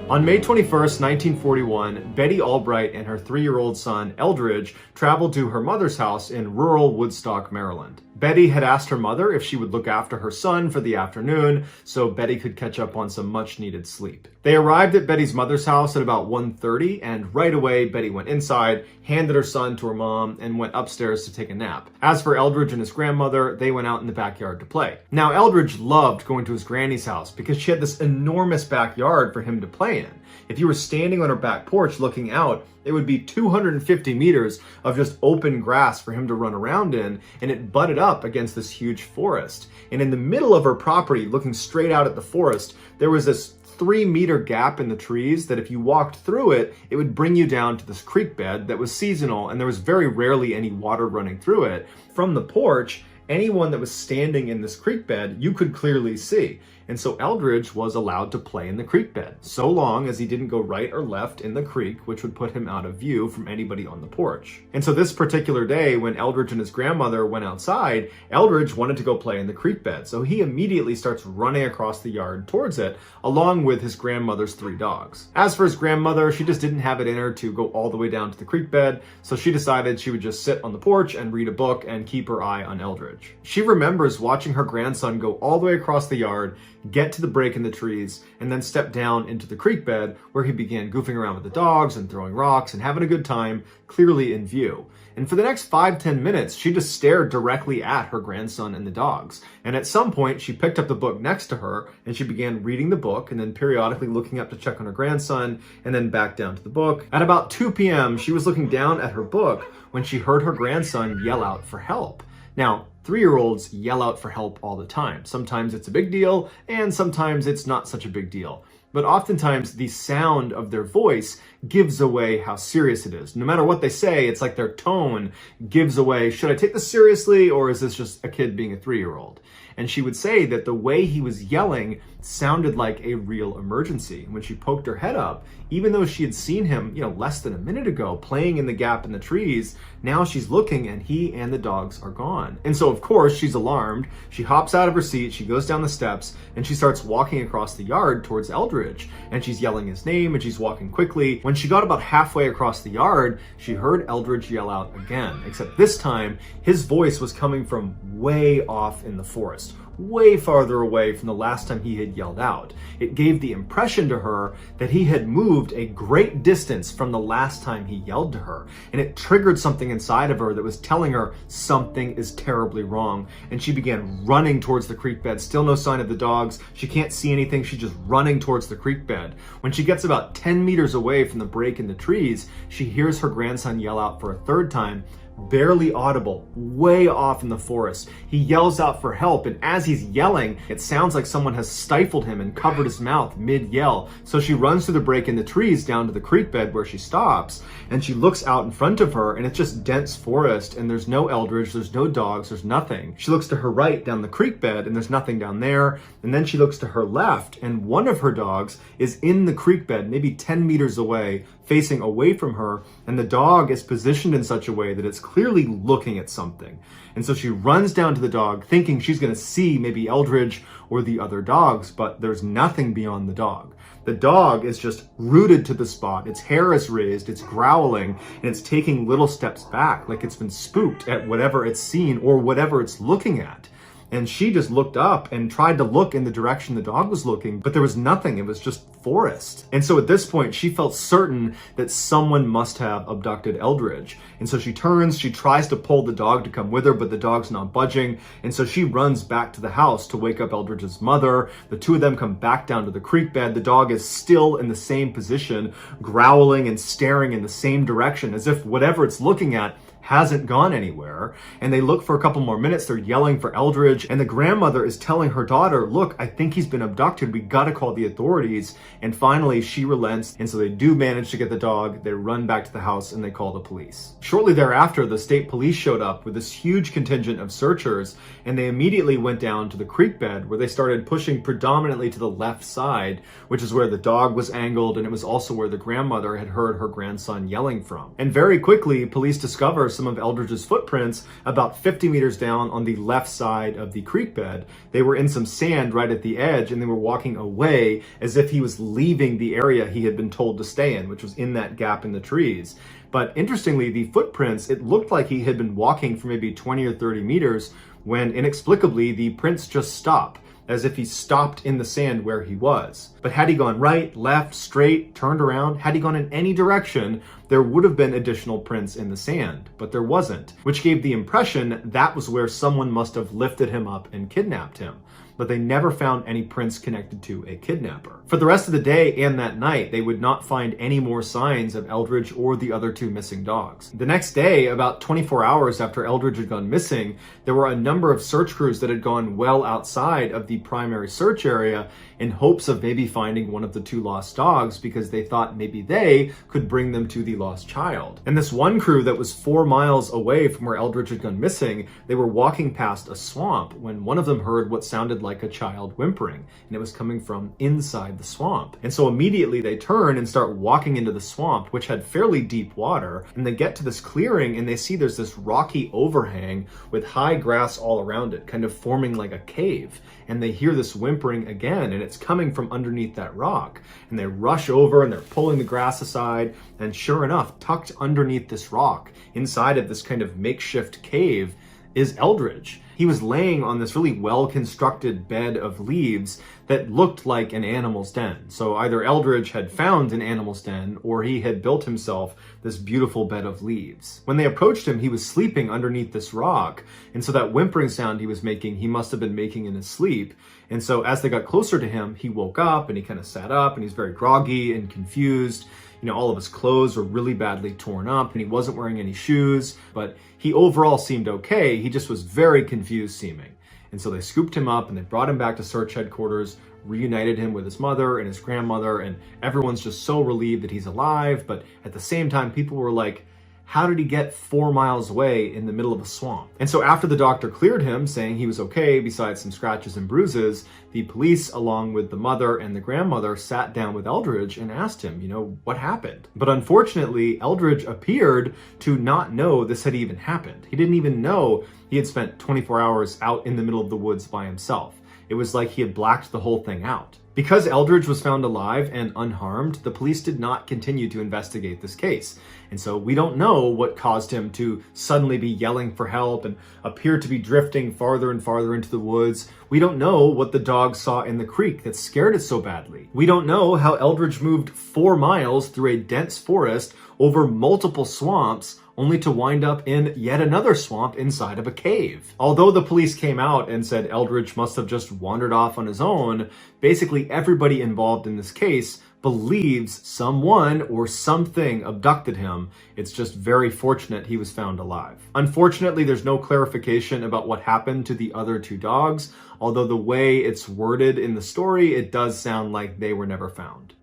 On May 21, 1941, Betty Albright and her 3-year-old son, Eldridge, traveled to her mother's house in rural Woodstock, Maryland. Betty had asked her mother if she would look after her son for the afternoon so Betty could catch up on some much-needed sleep. They arrived at Betty's mother's house at about 1:30, and right away Betty went inside, handed her son to her mom, and went upstairs to take a nap. As for Eldridge and his grandmother, they went out in the backyard to play. Now, Eldridge loved going to his granny's house because she had this enormous backyard for him to play in. If you were standing on her back porch looking out, it would be 250 meters of just open grass for him to run around in, and it butted up against this huge forest. And in the middle of her property, looking straight out at the forest, there was this 3-meter gap in the trees that if you walked through it, it would bring you down to this creek bed that was seasonal, and there was very rarely any water running through it. From the porch, anyone that was standing in this creek bed, you could clearly see. And so Eldridge was allowed to play in the creek bed, so long as he didn't go right or left in the creek, which would put him out of view from anybody on the porch. And so this particular day, when Eldridge and his grandmother went outside, Eldridge wanted to go play in the creek bed. So he immediately starts running across the yard towards it, along with his grandmother's 3 dogs. As for his grandmother, she just didn't have it in her to go all the way down to the creek bed, so she decided she would just sit on the porch and read a book and keep her eye on Eldridge. She remembers watching her grandson go all the way across the yard, get to the break in the trees, and then step down into the creek bed where he began goofing around with the dogs and throwing rocks and having a good time, clearly in view. And for the next 5-10 minutes, she just stared directly at her grandson and the dogs. And at some point, she picked up the book next to her and she began reading the book and then periodically looking up to check on her grandson and then back down to the book. At about 2 p.m., she was looking down at her book when she heard her grandson yell out for help. Now, 3-year-olds yell out for help all the time. Sometimes it's a big deal, and sometimes it's not such a big deal. But oftentimes, the sound of their voice gives away how serious it is. No matter what they say, it's like their tone gives away, should I take this seriously, or is this just a kid being a 3-year-old? And she would say that the way he was yelling sounded like a real emergency. When she poked her head up, even though she had seen him, less than a minute ago playing in the gap in the trees, now she's looking and he and the dogs are gone. And so of course she's alarmed. She hops out of her seat, she goes down the steps, and she starts walking across the yard towards Eldridge. Eldridge. And she's yelling his name and she's walking quickly. When she got about halfway across the yard, she heard Eldridge yell out again, except this time his voice was coming from way off in the forest, way farther away from the last time he had yelled out. It gave the impression to her that he had moved a great distance from the last time he yelled to her, and it triggered something inside of her that was telling her something is terribly wrong. And she began running towards the creek bed. Still no sign of the dogs. She can't see anything. She's just running towards the creek bed. When she gets about 10 meters away from the break in the trees, she hears her grandson yell out for a third time, barely audible, way off in the forest. He yells out for help, and as he's yelling, it sounds like someone has stifled him and covered his mouth mid-yell. So she runs through the break in the trees down to the creek bed where she stops, and she looks out in front of her, and it's just dense forest, and there's no Eldridge, there's no dogs, there's nothing. She looks to her right down the creek bed, and there's nothing down there, and then she looks to her left, and one of her dogs is in the creek bed, maybe 10 meters away, facing away from her, and the dog is positioned in such a way that it's clearly looking at something. And so she runs down to the dog thinking she's going to see maybe Eldridge or the other dogs, but there's nothing beyond the dog. The dog is just rooted to the spot. Its hair is raised, it's growling, and it's taking little steps back like it's been spooked at whatever it's seen or whatever it's looking at. And she just looked up and tried to look in the direction the dog was looking, but there was nothing. It was just forest. And so at this point, she felt certain that someone must have abducted Eldridge. And so she turns, she tries to pull the dog to come with her, but the dog's not budging. And so she runs back to the house to wake up Eldridge's mother. The two of them come back down to the creek bed. The dog is still in the same position, growling and staring in the same direction, as if whatever it's looking at hasn't gone anywhere. And they look for a couple more minutes. They're yelling for Eldridge, and the grandmother is telling her daughter, look, I think he's been abducted. We gotta call the authorities. And finally she relents, and so they do manage to get the dog. They run back to the house and they call the police. Shortly thereafter, the state police showed up with this huge contingent of searchers, and they immediately went down to the creek bed where they started pushing predominantly to the left side, which is where the dog was angled, and it was also where the grandmother had heard her grandson yelling from. And very quickly, police discover some of Eldridge's footprints about 50 meters down on the left side of the creek bed. They were in some sand right at the edge, and they were walking away as if he was leaving the area he had been told to stay in, which was in that gap in the trees. But interestingly, the footprints, it looked like he had been walking for maybe 20 or 30 meters when inexplicably the prints just stop, as if he stopped in the sand where he was. But had he gone right, left, straight, turned around, had he gone in any direction, there would have been additional prints in the sand, but there wasn't, which gave the impression that was where someone must have lifted him up and kidnapped him. But they never found any prints connected to a kidnapper. For the rest of the day and that night, they would not find any more signs of Eldridge or the other two missing dogs. The next day, about 24 hours after Eldridge had gone missing, there were a number of search crews that had gone well outside of the primary search area in hopes of maybe finding one of the two lost dogs, because they thought maybe they could bring them to the lost child. And this one crew that was 4 miles away from where Eldridge had gone missing, they were walking past a swamp when one of them heard what sounded like a child whimpering, and it was coming from inside the swamp. And so immediately they turn and start walking into the swamp, which had fairly deep water, and they get to this clearing and they see there's this rocky overhang with high grass all around it, kind of forming like a cave. And they hear this whimpering again, and it's coming from underneath that rock. And they rush over and they're pulling the grass aside, and sure enough, tucked underneath this rock, inside of this kind of makeshift cave, is Eldridge. He was laying on this really well-constructed bed of leaves that looked like an animal's den. So either Eldridge had found an animal's den, or he had built himself this beautiful bed of leaves. When they approached him, he was sleeping underneath this rock, and so that whimpering sound he was making, he must have been making in his sleep. And so as they got closer to him, he woke up and he kind of sat up, and he's very groggy and confused. You know, all of his clothes were really badly torn up, and he wasn't wearing any shoes, but he overall seemed okay. He just was very confused seeming. And so they scooped him up and they brought him back to search headquarters, reunited him with his mother and his grandmother, and everyone's just so relieved that he's alive. But at the same time, people were like, how did he get 4 miles away in the middle of a swamp? And so after the doctor cleared him, saying he was okay, besides some scratches and bruises, the police, along with the mother and the grandmother, sat down with Eldridge and asked him, you know, what happened? But unfortunately, Eldridge appeared to not know this had even happened. He didn't even know he had spent 24 hours out in the middle of the woods by himself. It was like he had blacked the whole thing out. Because Eldridge was found alive and unharmed, the police did not continue to investigate this case. And so we don't know what caused him to suddenly be yelling for help and appear to be drifting farther and farther into the woods. We don't know what the dog saw in the creek that scared it so badly. We don't know how Eldridge moved 4 miles through a dense forest over multiple swamps only to wind up in yet another swamp inside of a cave. Although the police came out and said Eldridge must have just wandered off on his own, basically everybody involved in this case believes someone or something abducted him. It's just very fortunate he was found alive. Unfortunately, there's no clarification about what happened to the other 2 dogs, although the way it's worded in the story, it does sound like they were never found.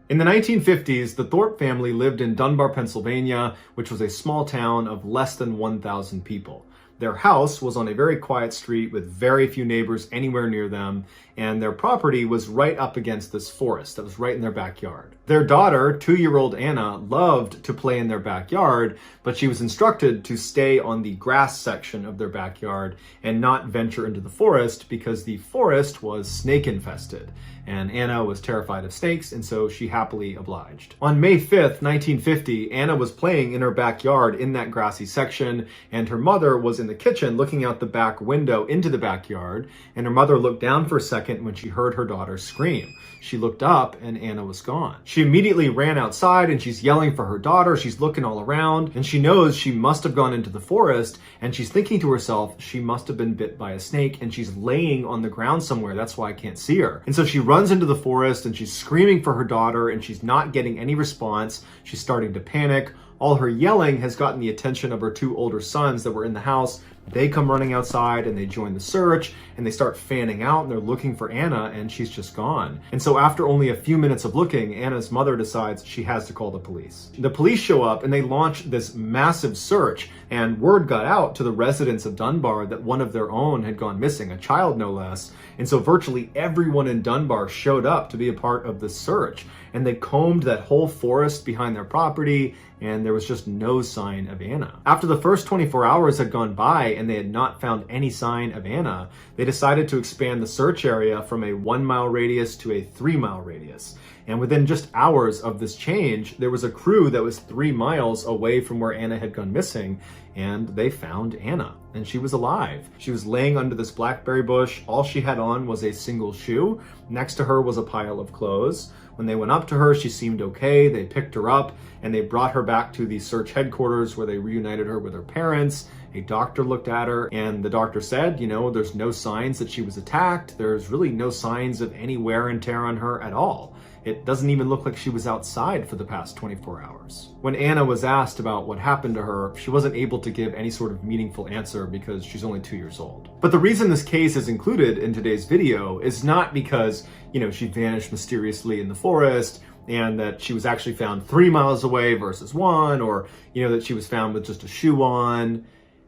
In the 1950s, the Thorpe family lived in Dunbar, Pennsylvania, which was a small town of less than 1,000 people. Their house was on a very quiet street with very few neighbors anywhere near them, and their property was right up against this forest that was right in their backyard. Their daughter, 2-year-old Anna, loved to play in their backyard, but she was instructed to stay on the grass section of their backyard and not venture into the forest because the forest was snake infested. And Anna was terrified of snakes, and so she happily obliged. On May 5th, 1950, Anna was playing in her backyard in that grassy section, and her mother was in the kitchen looking out the back window into the backyard, and her mother looked down for a second when she heard her daughter scream. She looked up, and Anna was gone. She immediately ran outside, and she's yelling for her daughter. She's looking all around, and she knows she must have gone into the forest, and she's thinking to herself, she must have been bit by a snake, and she's laying on the ground somewhere. That's why I can't see her. And so she runs into the forest, and she's screaming for her daughter, and she's not getting any response. She's starting to panic. All her yelling has gotten the attention of her 2 older sons that were in the house. They come running outside and they join the search, and they start fanning out, and they're looking for Anna, and she's just gone. And so after only a few minutes of looking, Anna's mother decides she has to call the police. The police show up and they launch this massive search, and word got out to the residents of Dunbar that one of their own had gone missing, a child no less. And so virtually everyone in Dunbar showed up to be a part of the search, and they combed that whole forest behind their property, and there was just no sign of Anna. After the first 24 hours had gone by and they had not found any sign of Anna, they decided to expand the search area from a 1-mile radius to a 3-mile radius. And within just hours of this change, there was a crew that was 3 miles away from where Anna had gone missing, and they found Anna, and she was alive. She was laying under this blackberry bush. All she had on was a single shoe. Next to her was a pile of clothes. When they went up to her, she seemed okay. They picked her up and they brought her back to the search headquarters where they reunited her with her parents. A doctor looked at her, and the doctor said, there's no signs that she was attacked. There's really no signs of any wear and tear on her at all. It doesn't even look like she was outside for the past 24 hours. When Anna was asked about what happened to her, she wasn't able to give any sort of meaningful answer because she's only 2 years old. But the reason this case is included in today's video is not because, she vanished mysteriously in the forest, and that she was actually found 3 miles away versus 1, or, that she was found with just a shoe on.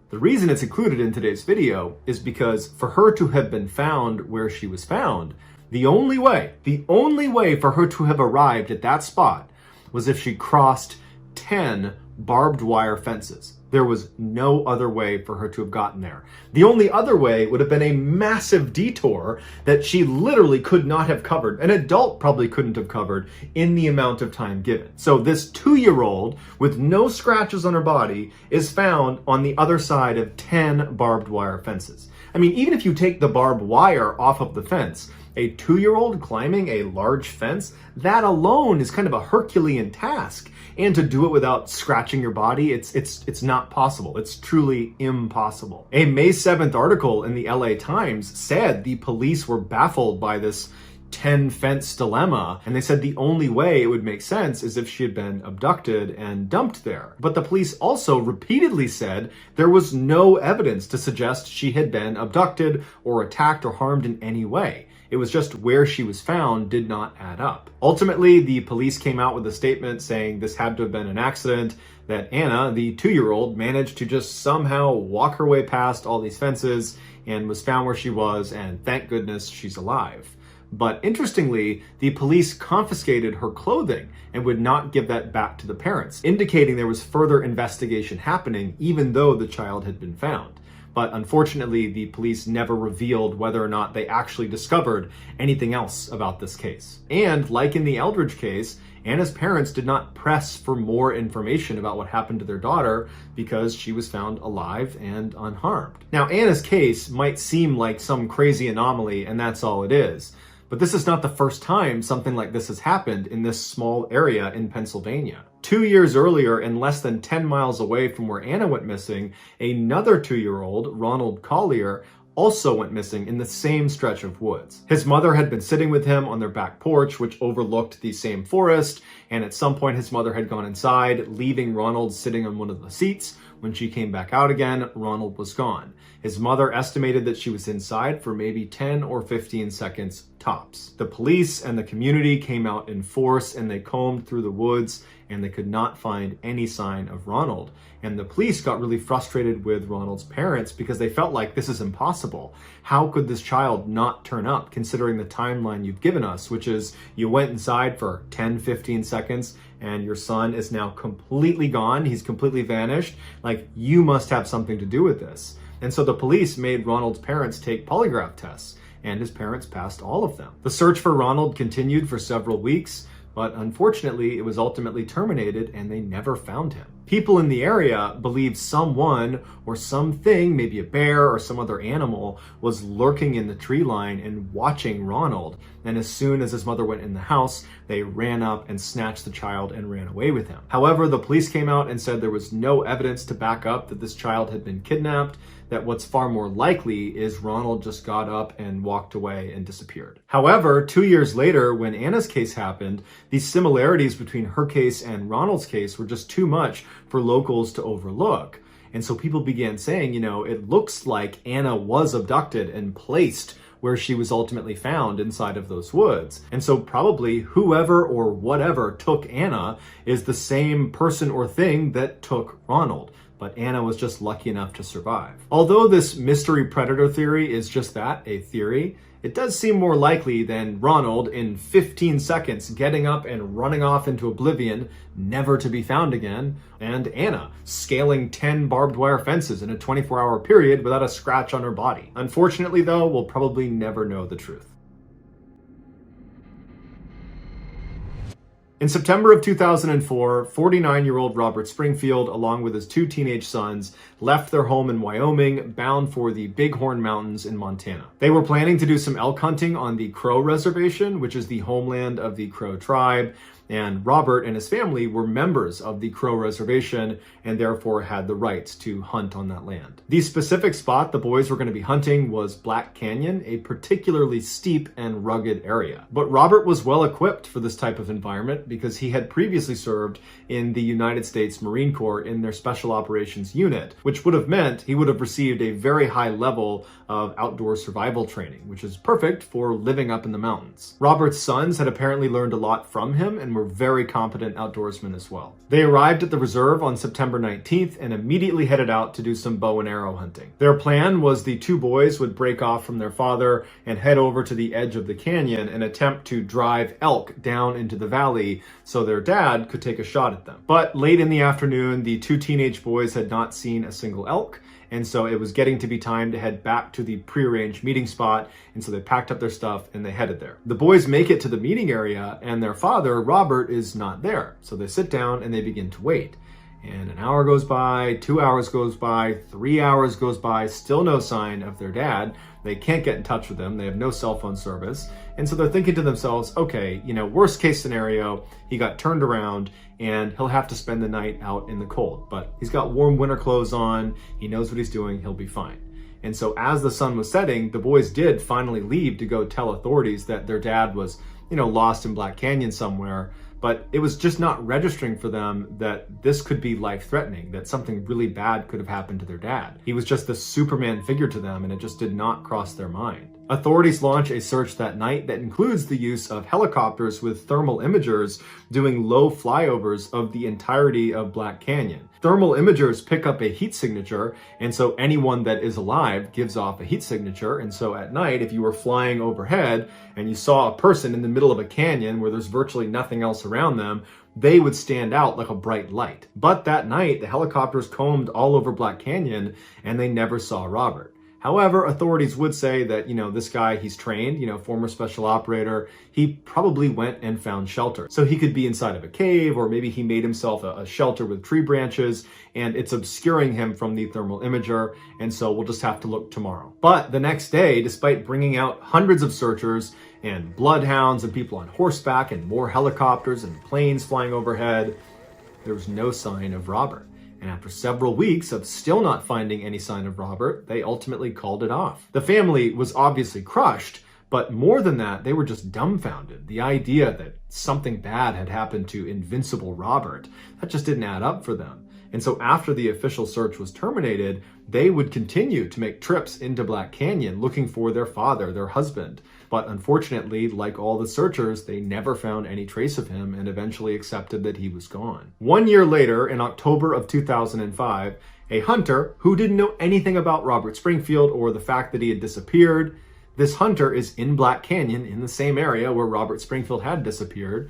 The reason it's included in today's video is because for her to have been found where she was found, the only way for her to have arrived at that spot was if she crossed 10 barbed wire fences. There was no other way for her to have gotten there. The only other way would have been a massive detour that she literally could not have covered. An adult probably couldn't have covered in the amount of time given. So this 2-year-old with no scratches on her body is found on the other side of 10 barbed wire fences. I mean, even if you take the barbed wire off of the fence, a 2-year-old climbing a large fence, that alone is kind of a Herculean task. And to do it without scratching your body, it's not possible. It's truly impossible. A May 7th article in the LA Times said the police were baffled by this 10 fence dilemma, and they said the only way it would make sense is if she had been abducted and dumped there. But the police also repeatedly said there was no evidence to suggest she had been abducted or attacked or harmed in any way. It was just where she was found did not add up. Ultimately, the police came out with a statement saying this had to have been an accident, that Anna, the 2-year-old, managed to just somehow walk her way past all these fences and was found where she was, and thank goodness she's alive. But interestingly, the police confiscated her clothing and would not give that back to the parents, indicating there was further investigation happening even though the child had been found. but unfortunately, the police never revealed whether or not they actually discovered anything else about this case. And like in the Eldridge case, Anna's parents did not press for more information about what happened to their daughter because she was found alive and unharmed. Now, Anna's case might seem like some crazy anomaly, and that's all it is. But this is not the first time something like this has happened in this small area in Pennsylvania. 2 years earlier, and less than 10 miles away from where Anna went missing, another 2-year-old, Ronald Collier, also went missing in the same stretch of woods. His mother had been sitting with him on their back porch, which overlooked the same forest, and at some point his mother had gone inside, leaving Ronald sitting on one of the seats. When she came back out again, Ronald was gone. His mother estimated that she was inside for maybe 10 or 15 seconds tops. The police and the community came out in force, and they combed through the woods, and they could not find any sign of Ronald. And the police got really frustrated with Ronald's parents because they felt like this is impossible. How could this child not turn up considering the timeline you've given us, which is you went inside for 10, 15 seconds and your son is now completely gone. He's completely vanished. Like, you must have something to do with this. And so the police made Ronald's parents take polygraph tests, and his parents passed all of them. The search for Ronald continued for several weeks, but unfortunately, it was ultimately terminated and they never found him. People in the area believed someone or something, maybe a bear or some other animal, was lurking in the tree line and watching Ronald. And as soon as his mother went in the house, they ran up and snatched the child and ran away with him. However, the police came out and said there was no evidence to back up that this child had been kidnapped, that what's far more likely is Ronald just got up and walked away and disappeared. However, 2 years later, when Anna's case happened, these similarities between her case and Ronald's case were just too much for locals to overlook. And so people began saying, it looks like Anna was abducted and placed where she was ultimately found inside of those woods. And so probably whoever or whatever took Anna is the same person or thing that took Ronald. But Anna was just lucky enough to survive. Although this mystery predator theory is just that, a theory, it does seem more likely than Ronald in 15 seconds getting up and running off into oblivion, never to be found again, and Anna scaling 10 barbed wire fences in a 24-hour period without a scratch on her body. Unfortunately though, we'll probably never know the truth. In September of 2004, 49-year-old Robert Springfield, along with his 2 teenage sons, left their home in Wyoming, bound for the Bighorn Mountains in Montana. They were planning to do some elk hunting on the Crow Reservation, which is the homeland of the Crow tribe, and Robert and his family were members of the Crow Reservation and therefore had the rights to hunt on that land. The specific spot the boys were going to be hunting was Black Canyon, a particularly steep and rugged area. But Robert was well equipped for this type of environment because he had previously served in the United States Marine Corps in their Special Operations Unit, which would have meant he would have received a very high level of outdoor survival training, which is perfect for living up in the mountains. Robert's sons had apparently learned a lot from him and were very competent outdoorsmen as well. They arrived at the reserve on September 19th and immediately headed out to do some bow and arrow hunting. Their plan was the 2 boys would break off from their father and head over to the edge of the canyon and attempt to drive elk down into the valley so their dad could take a shot at them. But late in the afternoon, the 2 teenage boys had not seen a single elk, and so it was getting to be time to head back to the prearranged meeting spot, and so they packed up their stuff and they headed there. The boys make it to the meeting area, and their father, Robert, is not there. So they sit down and they begin to wait. And an hour goes by, 2 hours goes by, 3 hours goes by, still no sign of their dad. They can't get in touch with him. They have no cell phone service. And so they're thinking to themselves, okay, worst case scenario, he got turned around and he'll have to spend the night out in the cold. But he's got warm winter clothes on. He knows what he's doing. He'll be fine. And so as the sun was setting, the boys did finally leave to go tell authorities that their dad was, lost in Black Canyon somewhere. But it was just not registering for them that this could be life-threatening, that something really bad could have happened to their dad. He was just this Superman figure to them, and it just did not cross their mind. Authorities launch a search that night that includes the use of helicopters with thermal imagers doing low flyovers of the entirety of Black Canyon. Thermal imagers pick up a heat signature, and so anyone that is alive gives off a heat signature. And so at night, if you were flying overhead and you saw a person in the middle of a canyon where there's virtually nothing else around them, they would stand out like a bright light. But that night, the helicopters combed all over Black Canyon and they never saw Robert. However, authorities would say that, this guy, he's trained, former special operator, he probably went and found shelter. So he could be inside of a cave, or maybe he made himself a shelter with tree branches, and it's obscuring him from the thermal imager, and so we'll just have to look tomorrow. But the next day, despite bringing out hundreds of searchers and bloodhounds and people on horseback and more helicopters and planes flying overhead, there was no sign of Robert. And after several weeks of still not finding any sign of Robert, they ultimately called it off. The family was obviously crushed, but more than that, they were just dumbfounded. The idea that something bad had happened to invincible Robert, that just didn't add up for them. And so after the official search was terminated, they would continue to make trips into Black Canyon looking for their father, their husband. But unfortunately, like all the searchers, they never found any trace of him and eventually accepted that he was gone. 1 year later, in October of 2005, a hunter who didn't know anything about Robert Springfield or the fact that he had disappeared, this hunter is in Black Canyon in the same area where Robert Springfield had disappeared.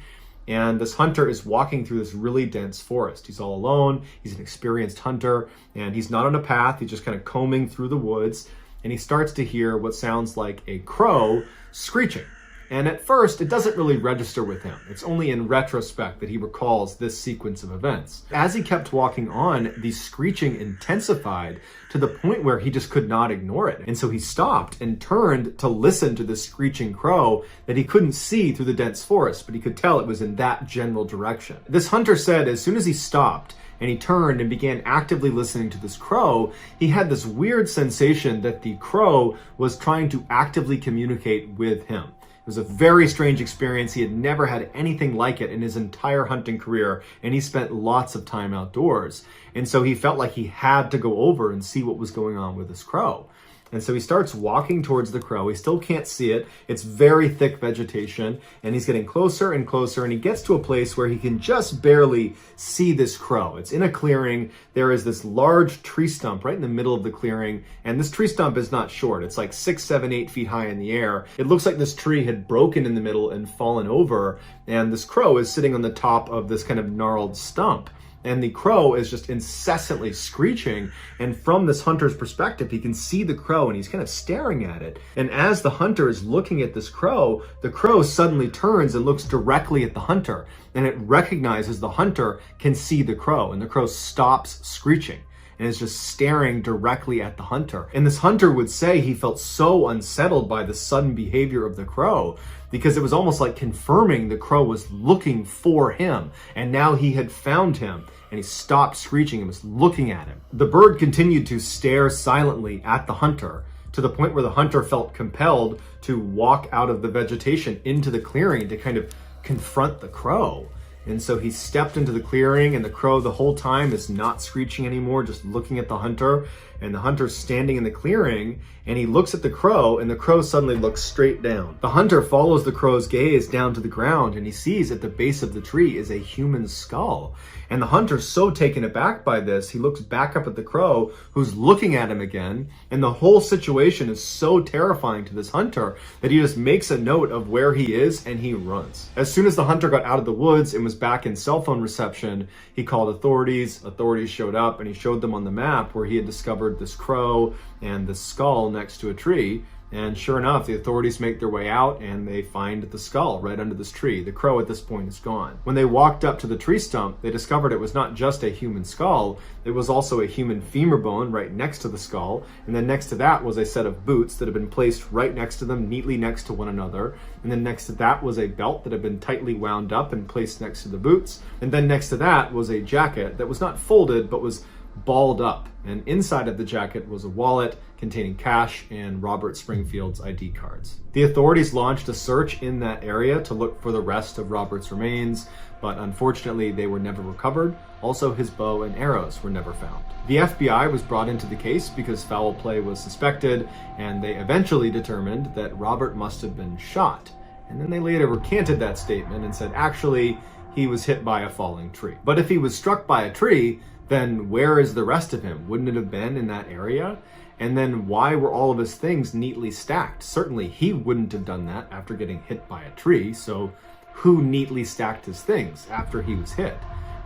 And this hunter is walking through this really dense forest. He's all alone, he's an experienced hunter, and he's not on a path, he's just kind of combing through the woods, and he starts to hear what sounds like a crow screeching. And at first, it doesn't really register with him. It's only in retrospect that he recalls this sequence of events. As he kept walking on, the screeching intensified to the point where he just could not ignore it. And so he stopped and turned to listen to this screeching crow that he couldn't see through the dense forest, but he could tell it was in that general direction. This hunter said as soon as he stopped, and he turned and began actively listening to this crow, he had this weird sensation that the crow was trying to actively communicate with him. It was a very strange experience. He had never had anything like it in his entire hunting career, and he spent lots of time outdoors. And so he felt like he had to go over and see what was going on with this crow. And so he starts walking towards the crow. He still can't see it. It's very thick vegetation, and he's getting closer and closer, and he gets to a place where he can just barely see this crow. It's in a clearing. There is this large tree stump right in the middle of the clearing, and this tree stump is not short. It's like 6, 7, 8 feet high in the air. It looks like this tree had broken in the middle and fallen over, and this crow is sitting on the top of this kind of gnarled stump. And the crow is just incessantly screeching. And from this hunter's perspective, he can see the crow and he's kind of staring at it. And as the hunter is looking at this crow, the crow suddenly turns and looks directly at the hunter. And it recognizes the hunter can see the crow, and the crow stops screeching and is just staring directly at the hunter. And this hunter would say he felt so unsettled by the sudden behavior of the crow, because it was almost like confirming the crow was looking for him, and now he had found him, and he stopped screeching and was looking at him. The bird continued to stare silently at the hunter, to the point where the hunter felt compelled to walk out of the vegetation into the clearing to kind of confront the crow. And so he stepped into the clearing, and the crow the whole time is not screeching anymore, just looking at the hunter. And the hunter's standing in the clearing, and he looks at the crow, and the crow suddenly looks straight down. The hunter follows the crow's gaze down to the ground, and he sees at the base of the tree is a human skull. And the hunter's so taken aback by this, he looks back up at the crow, who's looking at him again, and the whole situation is so terrifying to this hunter that he just makes a note of where he is, and he runs. As soon as the hunter got out of the woods and was back in cell phone reception, he called authorities. Authorities showed up, and he showed them on the map where he had discovered this crow and the skull next to a tree. And sure enough, the authorities make their way out and they find the skull right under this tree. The crow at this point is gone. When they walked up to the tree stump, they discovered it was not just a human skull, it was also a human femur bone right next to the skull. And then next to that was a set of boots that had been placed right next to them, neatly next to one another. And then next to that was a belt that had been tightly wound up and placed next to the boots. And then next to that was a jacket that was not folded, but was balled up, and inside of the jacket was a wallet containing cash and Robert Springfield's ID cards. The authorities launched a search in that area to look for the rest of Robert's remains, but unfortunately they were never recovered. Also, his bow and arrows were never found. The FBI was brought into the case because foul play was suspected, and they eventually determined that Robert must have been shot. And then they later recanted that statement and said actually he was hit by a falling tree. But if he was struck by a tree, then where is the rest of him? Wouldn't it have been in that area? And then why were all of his things neatly stacked? Certainly he wouldn't have done that after getting hit by a tree, so who neatly stacked his things after he was hit.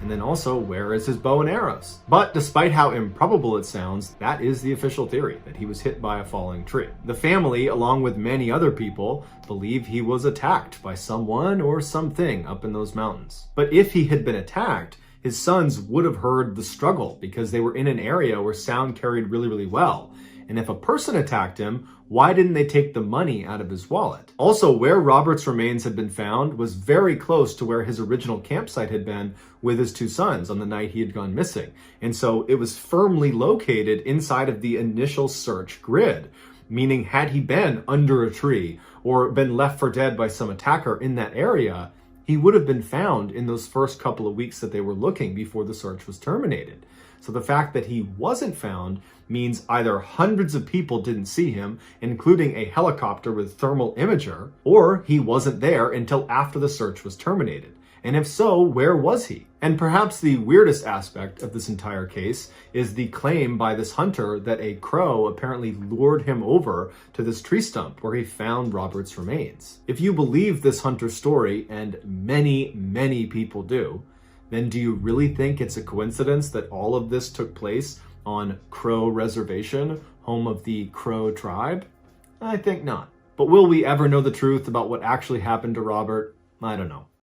And then also, where is his bow and arrows? But despite how improbable it sounds, that is the official theory, that he was hit by a falling tree. The family, along with many other people, believe he was attacked by someone or something up in those mountains. But if he had been attacked, his sons would have heard the struggle because they were in an area where sound carried really, really well. And if a person attacked him, why didn't they take the money out of his wallet? Also, where Robert's remains had been found was very close to where his original campsite had been with his two sons on the night he had gone missing. And so it was firmly located inside of the initial search grid, meaning had he been under a tree or been left for dead by some attacker in that area, he would have been found in those first couple of weeks that they were looking before the search was terminated. So the fact that he wasn't found means either hundreds of people didn't see him, including a helicopter with thermal imager, or he wasn't there until after the search was terminated. And if so, where was he? And perhaps the weirdest aspect of this entire case is the claim by this hunter that a crow apparently lured him over to this tree stump where he found Robert's remains. If you believe this hunter's story, and many, many people do, then do you really think it's a coincidence that all of this took place on Crow Reservation, home of the Crow tribe? I think not. But will we ever know the truth about what actually happened to Robert? I don't know.